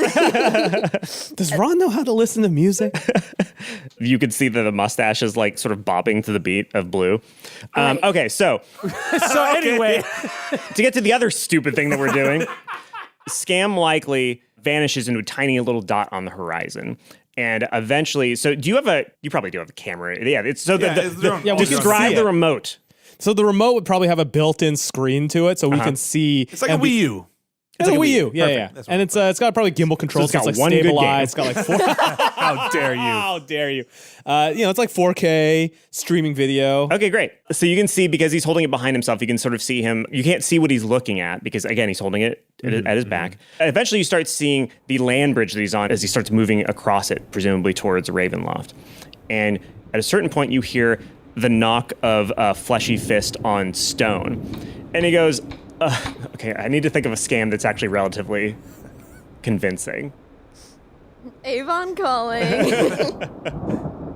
Does Ron know how to listen to music? You could see that the mustache is like sort of bobbing to the beat of Blue. Right. Okay, so So anyway, to get to the other stupid thing that we're doing, Scam Likely vanishes into a tiny little dot on the horizon. And eventually, so you probably do have a camera. Yeah, it's so Yeah, the it's drone. Yeah, we can describe see the it. remote. So the remote would probably have a built-in screen to it, so we can see. It's like a Wii U. It's like a Wii U. Yeah, Perfect. yeah. That's And it's got probably gimbal controls. So it's got it's one like good game. stabilized. It's got like 4. How dare you? How dare you? It's like 4K streaming video. Okay, great. So you can see, because he's holding it behind himself, you can sort of see him. You can't see what he's looking at because, again, he's holding it at his back. Eventually, you start seeing the land bridge that he's on as he starts moving across it, presumably towards Ravenloft. And at a certain point, you hear the knock of a fleshy fist on stone. And he goes, okay, I need to think of a scam that's actually relatively convincing. Avon calling.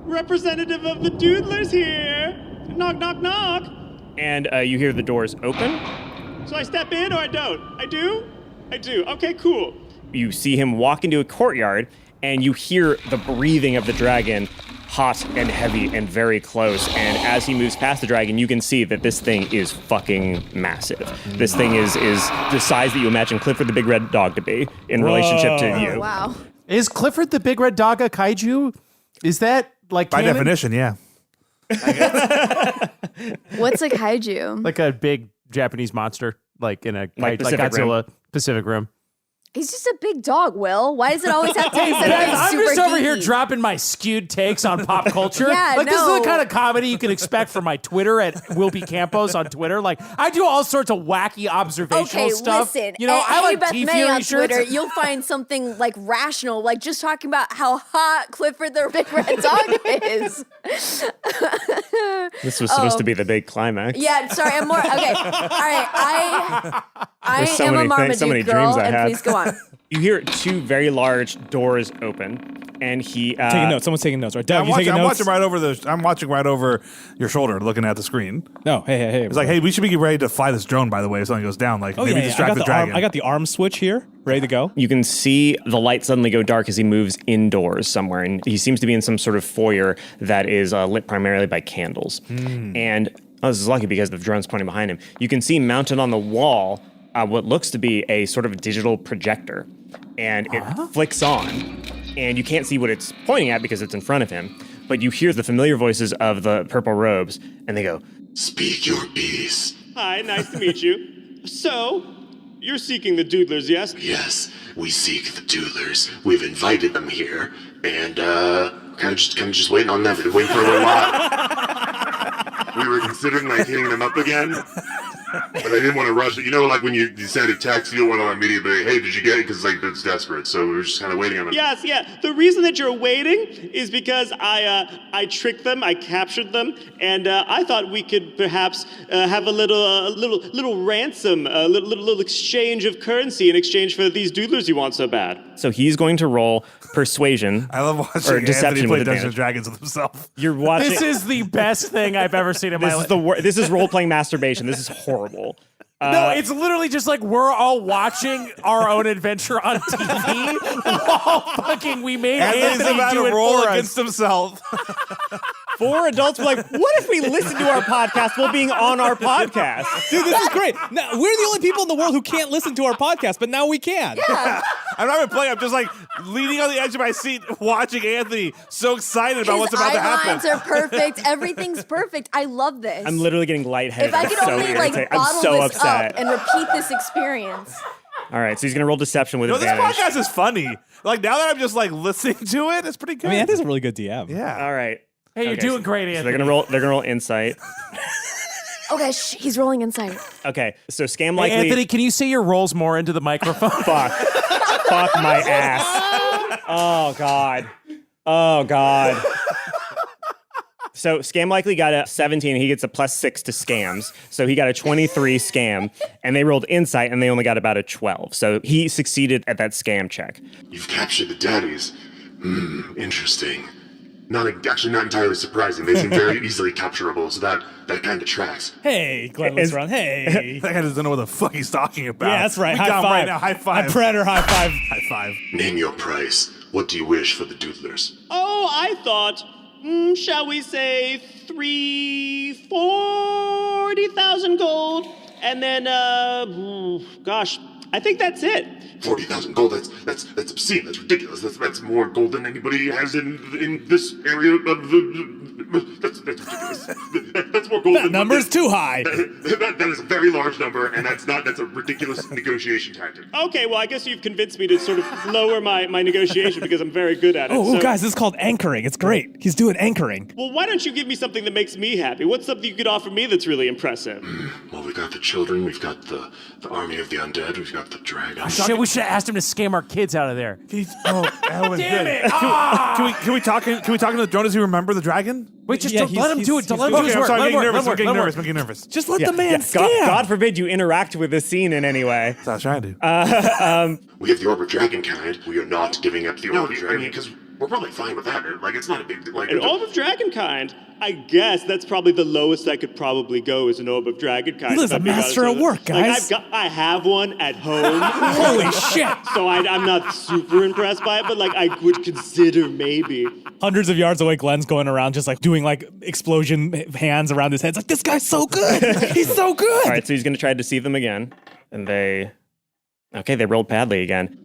Representative of the Doodlers here. Knock, knock, knock. And you hear the doors open. So I step in or I don't? I do? I do. Okay, cool. You see him walk into a courtyard, and you hear the breathing of the dragon, hot and heavy and very close. And as he moves past the dragon, you can see that this thing is fucking massive. This thing is the size that you imagine Clifford the Big Red Dog to be in relationship to you. Wow. is Clifford the Big Red Dog a kaiju? Is that like By canon? definition, yeah. What's a kaiju? Like a big Japanese monster. like in a Like like Pacific Rim. Godzilla Pacific Rim. He's just a big dog, Will. Why does it always have to be something I'm super just over here geeky? dropping my skewed takes on pop culture. Yeah, like this is no. the kind of comedy you can expect from my Twitter at Will Be Campos on Twitter. Like I do all sorts of wacky observational Okay, stuff. listen. You know, I hey, like Beth T May Fury on shirts. Twitter, you'll find something like rational, like just talking about how hot Clifford the Big Red Dog is. This was supposed to be the big climax. Yeah, sorry, I'm more okay. All right, I There's so am a many Marmaduke so many girl, dreams I and had. please go on. You hear two very large doors open, and he Taking notes. Someone's taking notes, right? Doug, I'm you watching, taking I'm notes? watching right over your shoulder, looking at the screen. No, hey. It's like, hey, we should be ready to fly this drone. By the way, if something goes down, like maybe distract the dragon. I got the arm switch here, ready to go. You can see the light suddenly go dark as he moves indoors somewhere, and he seems to be in some sort of foyer that is lit primarily by candles. And this is lucky because the drone's pointing behind him. You can see mounted on the wall what looks to be a sort of digital projector, and it flicks on, and you can't see what it's pointing at because it's in front of him, but you hear the familiar voices of the purple robes, and they go, Speak your piece. Hi, nice to meet you. So, you're seeking the Doodlers, yes? Yes, we seek the Doodlers. We've invited them here, and kind of just waiting on them. Waiting for a little while. We were considering like hitting them up again, but I didn't want to rush it. You know, like when you send a text, you don't want to immediately, hey, did you get it? Because like it's desperate. So we were just kind of waiting on them. Yes, yeah. The reason that you're waiting is because I tricked them, I captured them, and I thought we could perhaps have a little ransom, a little exchange of currency in exchange for these Doodlers you want so bad. so he's going to roll persuasion. I love watching or deception Anthony play with Dungeons and advantage. Dragons with himself. You're watching. This is the best thing I've ever seen in my life. This is role-playing masturbation. This is horrible. No, it's literally just like we're all watching our own adventure on TV while fucking we made Anthony's Anthony about do to it roll for against us. himself. Four adults were like, what if we listen to our podcast while being on our podcast? Dude, this is great. Now, we're the only people in the world who can't listen to our podcast, but now we can. I'm not even playing. I'm just like leaning on the edge of my seat, watching Anthony, so excited about what's about to His eye happen. lines are perfect. Everything's perfect. I love this. I'm literally getting lightheaded. If I could I'm so only like irritated. I'm bottle so this upset. up and repeat this experience. All right, so he's gonna roll deception with No, this advantage. podcast is funny. Like now that I'm just like listening to it, it's pretty good. I mean, Anthony's a really good DM. yeah. All right. Hey, you're Okay, doing so- great, So Anthony. they're gonna roll insight. Okay, he's rolling insight. Okay, so scam Hey, likely. Anthony, can you say your rolls more into the microphone? Fuck my ass. Oh god. Oh god. So scam likely got a 17. He gets a +6 to scams. So he got a 23 scam, and they rolled insight, and they only got about a 12. So he succeeded at that scam check. You've captured the Daddies. Interesting. Actually not entirely surprising. They seem very easily capturable, so that kind of tracks. Hey, Glenn looks around. Hey. That guy doesn't know what the fuck he's talking about. Yeah, that's right. We High got him five. right now. High five. Predator high five. High five. Name your price. What do you wish for the Doodlers? Oh, I thought, shall we say 40,000 gold, and then gosh, I think that's it. 40,000 gold. That's obscene. That's ridiculous. That's more gold than anybody has in this area of the. That's ridiculous. That's more gold. That number's too high. That is a very large number, and that's a ridiculous negotiation tactic. Okay, well, I guess you've convinced me to sort of lower my negotiation because I'm very good at it. Oh, So- guys, this is called anchoring. It's great. He's doing anchoring. Well, why don't you give me something that makes me happy? What's something you could offer me that's really impressive? Well, we've got the children, we've got the army of the undead, we've got the dragon. Shit, we should have asked him to scam our kids out of there. That was Damn good. it! Ah! Can we talk to the drone? Does he remember the dragon? Wait, just Yeah, don't let him he's- do it. he's Let him do Okay, his I'm work. sorry. Let I'm him getting work. nervous. Let I'm him getting work. nervous. I'm getting nervous. Just let the man God, scam. God forbid you interact with this scene in any way. That's what I was trying to do. We have the orb of dragon kind. We are not giving up the orb of dragon because we're probably fine with that. Like, it's not a big deal. Like, An orb of dragon kind? I guess that's probably the lowest I could probably go is an orb of dragon kind. He lives if a I'm being master honest at with you. work, guys. I have one at home. Holy shit. So I'm not super impressed by it, but like I would consider maybe. Hundreds of yards away, Glenn's going around just like doing like explosion hands around his head. It's like, this guy's so good. He's so good. All right, so he's gonna try to deceive them again, and they rolled badly again.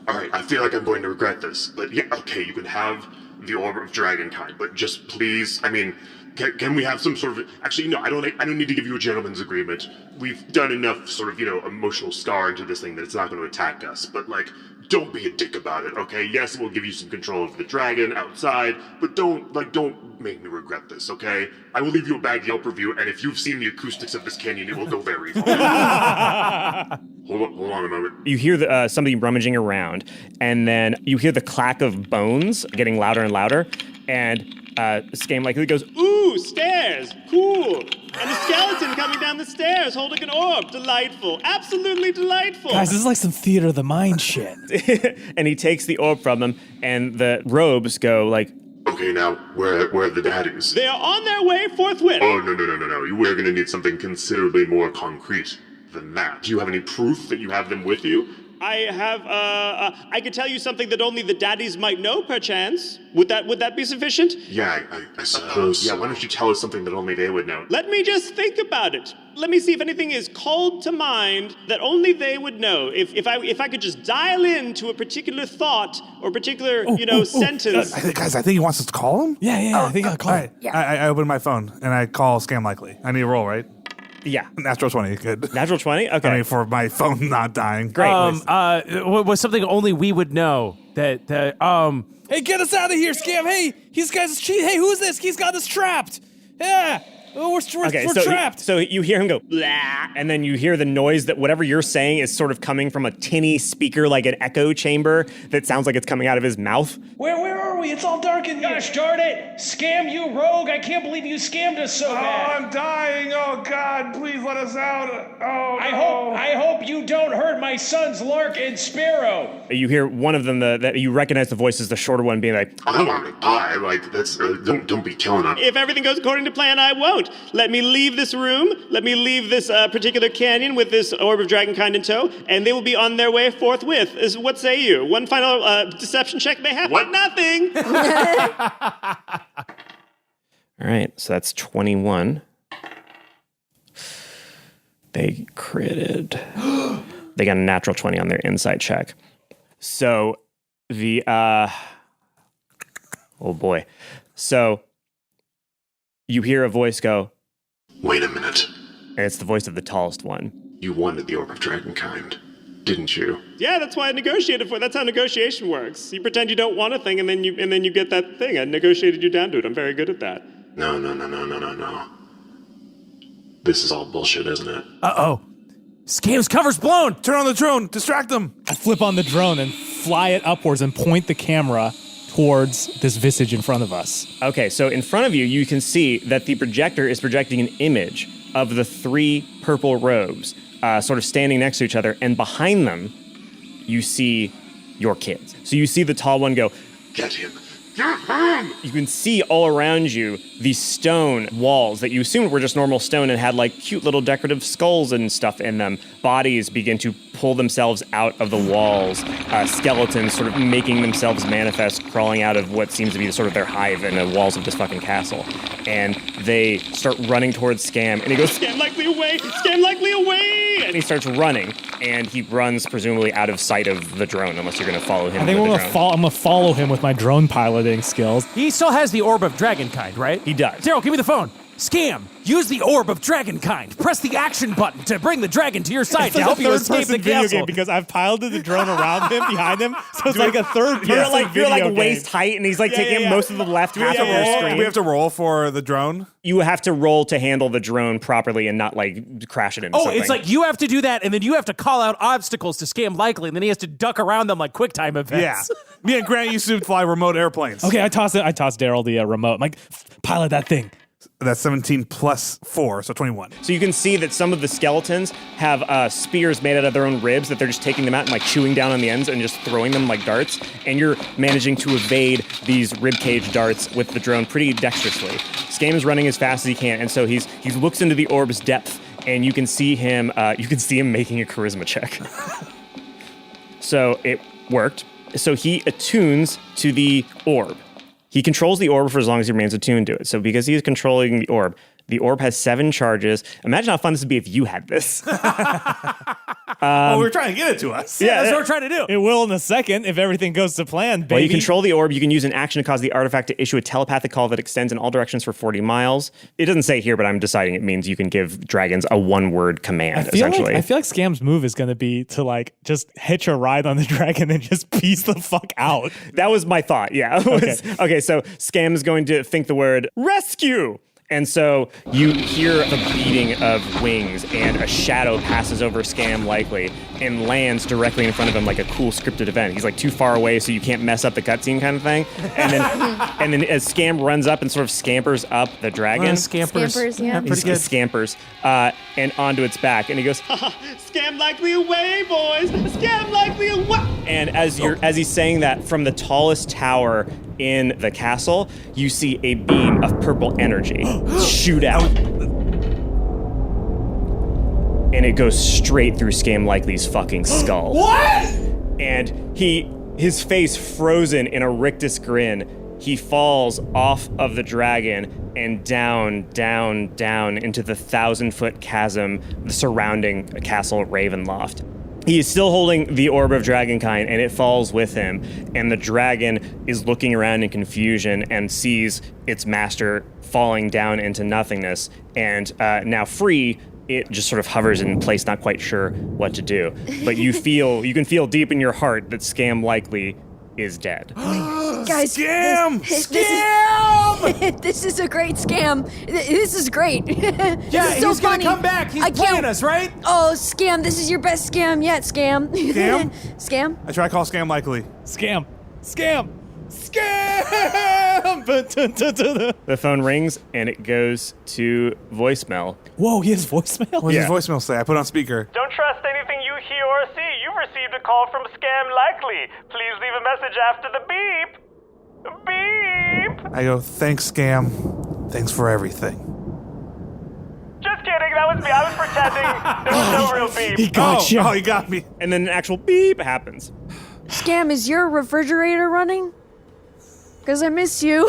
all right, I feel like I'm going to regret this, but yeah, okay, you can have the orb of dragon kind, but just please, I mean, can we have some sort of... Actually, no, I don't need to give you a gentleman's agreement. We've done enough sort of, emotional scar into this thing that it's not going to attack us. But, don't be a dick about it, okay? Yes, we'll give you some control over the dragon outside, but don't make me regret this, okay? I will leave you a bad Yelp review, and if you've seen the acoustics of this canyon, it will go very far. Hold on a moment. You hear somebody rummaging around, and then you hear the clack of bones getting louder and louder, and Scam likely goes, Ooh, stairs! Cool! And a skeleton coming down the stairs holding an orb. Delightful. Absolutely delightful. Guys, this is like some theater of the mind shit. and he takes the orb from them, and the robes go like, Okay, now, where are the daddies? They are on their way forthwith. Oh, no. We're gonna need something considerably more concrete than that. Do you have any proof that you have them with you? I have, I could tell you something that only the daddies might know, perchance. Would that be sufficient? Yeah, I suppose. Why don't you tell us something that only they would know? Let me just think about it. Let me see if anything is called to mind that only they would know. If I could just dial in to a particular thought or particular, sentence. I think he wants us to call him? Yeah, I think I'll call him. Right. I open my phone and I call Scam Likely. I need a roll, right? yeah. Natural 20, good. Natural 20? Okay. I mean, for my phone not dying. Great. Was something only we would know that, Hey, get us out of here, Scam. Hey, these guys cheat. Hey, who's this? He's got us trapped. Yeah. Oh, we're trapped. So you hear him go, blah, and then you hear the noise that whatever you're saying is sort of coming from a tinny speaker, like an echo chamber that sounds like it's coming out of his mouth. Where are we? It's all dark in here. Gosh darn it! Scam, you rogue! I can't believe you scammed us so bad. Oh, I'm dying! Oh God, please let us out! Oh, I hope you don't hurt my sons, Lark and Sparrow. You hear one of them that you recognize the voice as the shorter one, being like, I don't want to die. Like that's don't be killing us. If everything goes according to plan, I won't. Let me leave this room. Let me leave this particular canyon with this orb of dragonkind in tow, and they will be on their way forthwith. What say you? One final deception check may happen. What? Nothing. all right, so that's 21. They critted. They got a natural 20 on their insight check. So the, oh boy. So you hear a voice go, Wait a minute. and it's the voice of the tallest one. You wanted the orb of dragonkind, didn't you? Yeah, that's why I negotiated for it. That's how negotiation works. You pretend you don't want a thing, and then you get that thing. I negotiated you down to it. I'm very good at that. No. This is all bullshit, isn't it? uh-oh. Scam's cover's blown. Turn on the drone. Distract them. I flip on the drone and fly it upwards and point the camera towards this visage in front of us. Okay, so in front of you, you can see that the projector is projecting an image of the three purple robes sort of standing next to each other, and behind them, you see your kids. So you see the tall one go, Get him. Get him! you can see all around you these stone walls that you assumed were just normal stone and had like cute little decorative skulls and stuff in them. Bodies begin to pull themselves out of the walls. Skeletons sort of making themselves manifest, crawling out of what seems to be sort of their hive in the walls of this fucking castle. And they start running towards Scam, and he goes, Scam likely away! Scam likely away! and he starts running, and he runs presumably out of sight of the drone, unless you're going to follow him. I think with I'm the gonna drone. I'm gonna follow him with my drone piloting skills. He still has the orb of dragonkind, right? He does. Darryl, give me the phone. Scam, use the orb of dragonkind. Press the action button to bring the dragon to your side It's to like help a you escape third-person the video castle. game because I've piloted the drone around him, behind him, so it's like a third-person You're like video game. waist height, and he's like taking yeah. most of the left half of your Do screen. we have to roll for the drone? You have to roll to handle the drone properly and not like crash it into something. It's like you have to do that, and then you have to call out obstacles to Scam likely, and then he has to duck around them like QuickTime events. Yeah. Me and Grant used to fly remote airplanes. Okay, I toss Darryl the remote. I'm like, pilot that thing. That's 17 plus 4, so 21. So you can see that some of the skeletons have spears made out of their own ribs that they're just taking them out and like chewing down on the ends and just throwing them like darts. And you're managing to evade these ribcage darts with the drone pretty dexterously. Scam is running as fast as he can, and so he looks into the orb's depth, and you can see him making a charisma check. So it worked. So he attunes to the orb. He controls the orb for as long as he remains attuned to it. So because he is controlling the orb has 7 charges. Imagine how fun this would be if you had this. we were trying to get it to us. Yeah, that's what we're trying to do. It will in a second if everything goes to plan, baby. While you control the orb, you can use an action to cause the artifact to issue a telepathic call that extends in all directions for 40 miles. It doesn't say here, but I'm deciding it means you can give dragons a one-word command, essentially. I feel like Scam's move is going to be to like just hitch a ride on the dragon and just piece the fuck out. That was my thought, yeah. Okay, so Scam is going to think the word rescue. And so you hear the beating of wings, and a shadow passes over Scam likely and lands directly in front of him like a cool scripted event. He's like too far away so you can't mess up the cutscene kind of thing. And then as Scam runs up and sort of scampers up the dragon. Scampers, yeah. pretty good. Scampers and onto its back. And he goes, Scam likely away, boys. Scam likely away. and as he's saying that, from the tallest tower in the castle, you see a beam of purple energy shoot out. And it goes straight through Scam Likely's fucking skull. What? And his face frozen in a rictus grin, he falls off of the dragon and down into the 1,000-foot chasm surrounding Castle Ravenloft. He is still holding the Orb of Dragonkind, and it falls with him. And the dragon is looking around in confusion and sees its master falling down into nothingness. And now free, it just sort of hovers in place, not quite sure what to do. But you can feel deep in your heart that Scam Likely is dead. Guys, Scam! This is a great scam. This is great. Yeah, this is so he's going funny. to come back. He's playing us, right? Oh, Scam, this is your best scam yet, Scam. Scam? Scam? I try to call Scam Likely. Scam. The phone rings, and it goes to voicemail. Whoa, he has voicemail? What does his voicemail say? I put it on speaker. Don't trust anything you hear or see. You've received a call from Scam Likely. Please leave a message after the beep. Beep! I go, thanks, Scam. Thanks for everything. Just kidding, that was me. I was pretending. There was no real beep. He got you. Oh, he got me. And then an actual beep happens. Scam, is your refrigerator running? Because I miss you.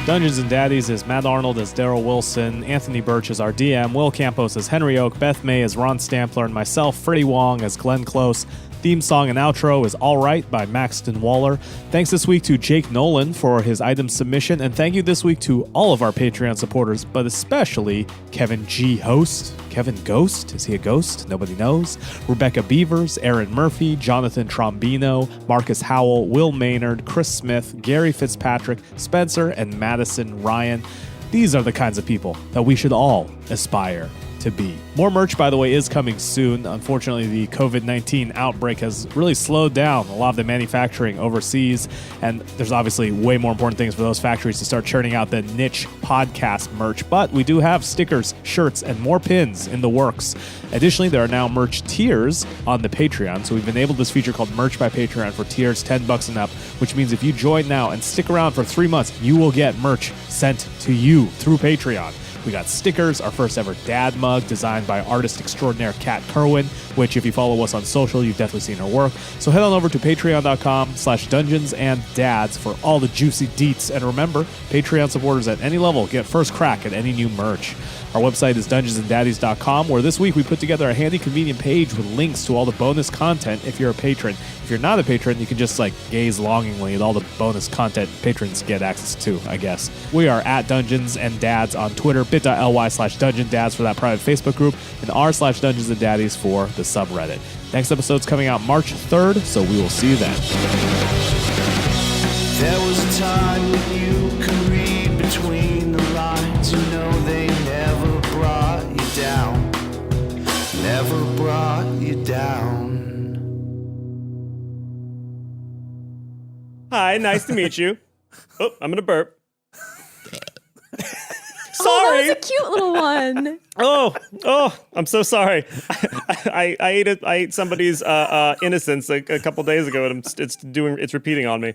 Dungeons and Daddies is Matt Arnold as Darryl Wilson, Anthony Burch as our DM, Will Campos as Henry Oak, Beth May as Ron Stampler, and myself, Freddie Wong as Glenn Close. Theme song and outro is All Right by Maxton Waller. Thanks this week to Jake Nolan for his item submission, and thank you this week to all of our Patreon supporters, but especially Kevin G. Host, Kevin Ghost, is he a ghost? Nobody knows. Rebecca Beavers, Aaron Murphy, Jonathan Trombino, Marcus Howell, Will Maynard, Chris Smith, Gary Fitzpatrick, Spencer, and Madison Ryan. These are the kinds of people that we should all aspire to be. More merch, by the way, is coming soon. Unfortunately, the COVID-19 outbreak has really slowed down a lot of the manufacturing overseas, and there's obviously way more important things for those factories to start churning out the niche podcast merch, but we do have stickers, shirts, and more pins in the works. Additionally, there are now merch tiers on the Patreon, so we've enabled this feature called Merch by Patreon for tiers $10 and up, which means if you join now and stick around for 3 months, you will get merch sent to you through Patreon. We got stickers, our first ever dad mug designed by artist extraordinaire Kat Kerwin, which if you follow us on social, you've definitely seen her work. So head on over to patreon.com/dungeonsanddads for all the juicy deets. And remember, Patreon supporters at any level get first crack at any new merch. Our website is dungeonsanddaddies.com, where this week we put together a handy, convenient page with links to all the bonus content if you're a patron. If you're not a patron, you can just gaze longingly at all the bonus content patrons get access to, I guess. We are at Dungeons and Dads on Twitter, bit.ly/DungeonDads for that private Facebook group, and r/DungeonsandDaddies for the subreddit. Next episode's coming out March 3rd, so we will see you then. There was a time when you could read between the lines, you know they never brought you down, never brought you down. Hi, nice to meet you. Oh, I'm gonna burp. Salt sorry. That was a cute little one. Oh, I'm so sorry. I ate somebody's innocence a couple days ago, and it's repeating on me.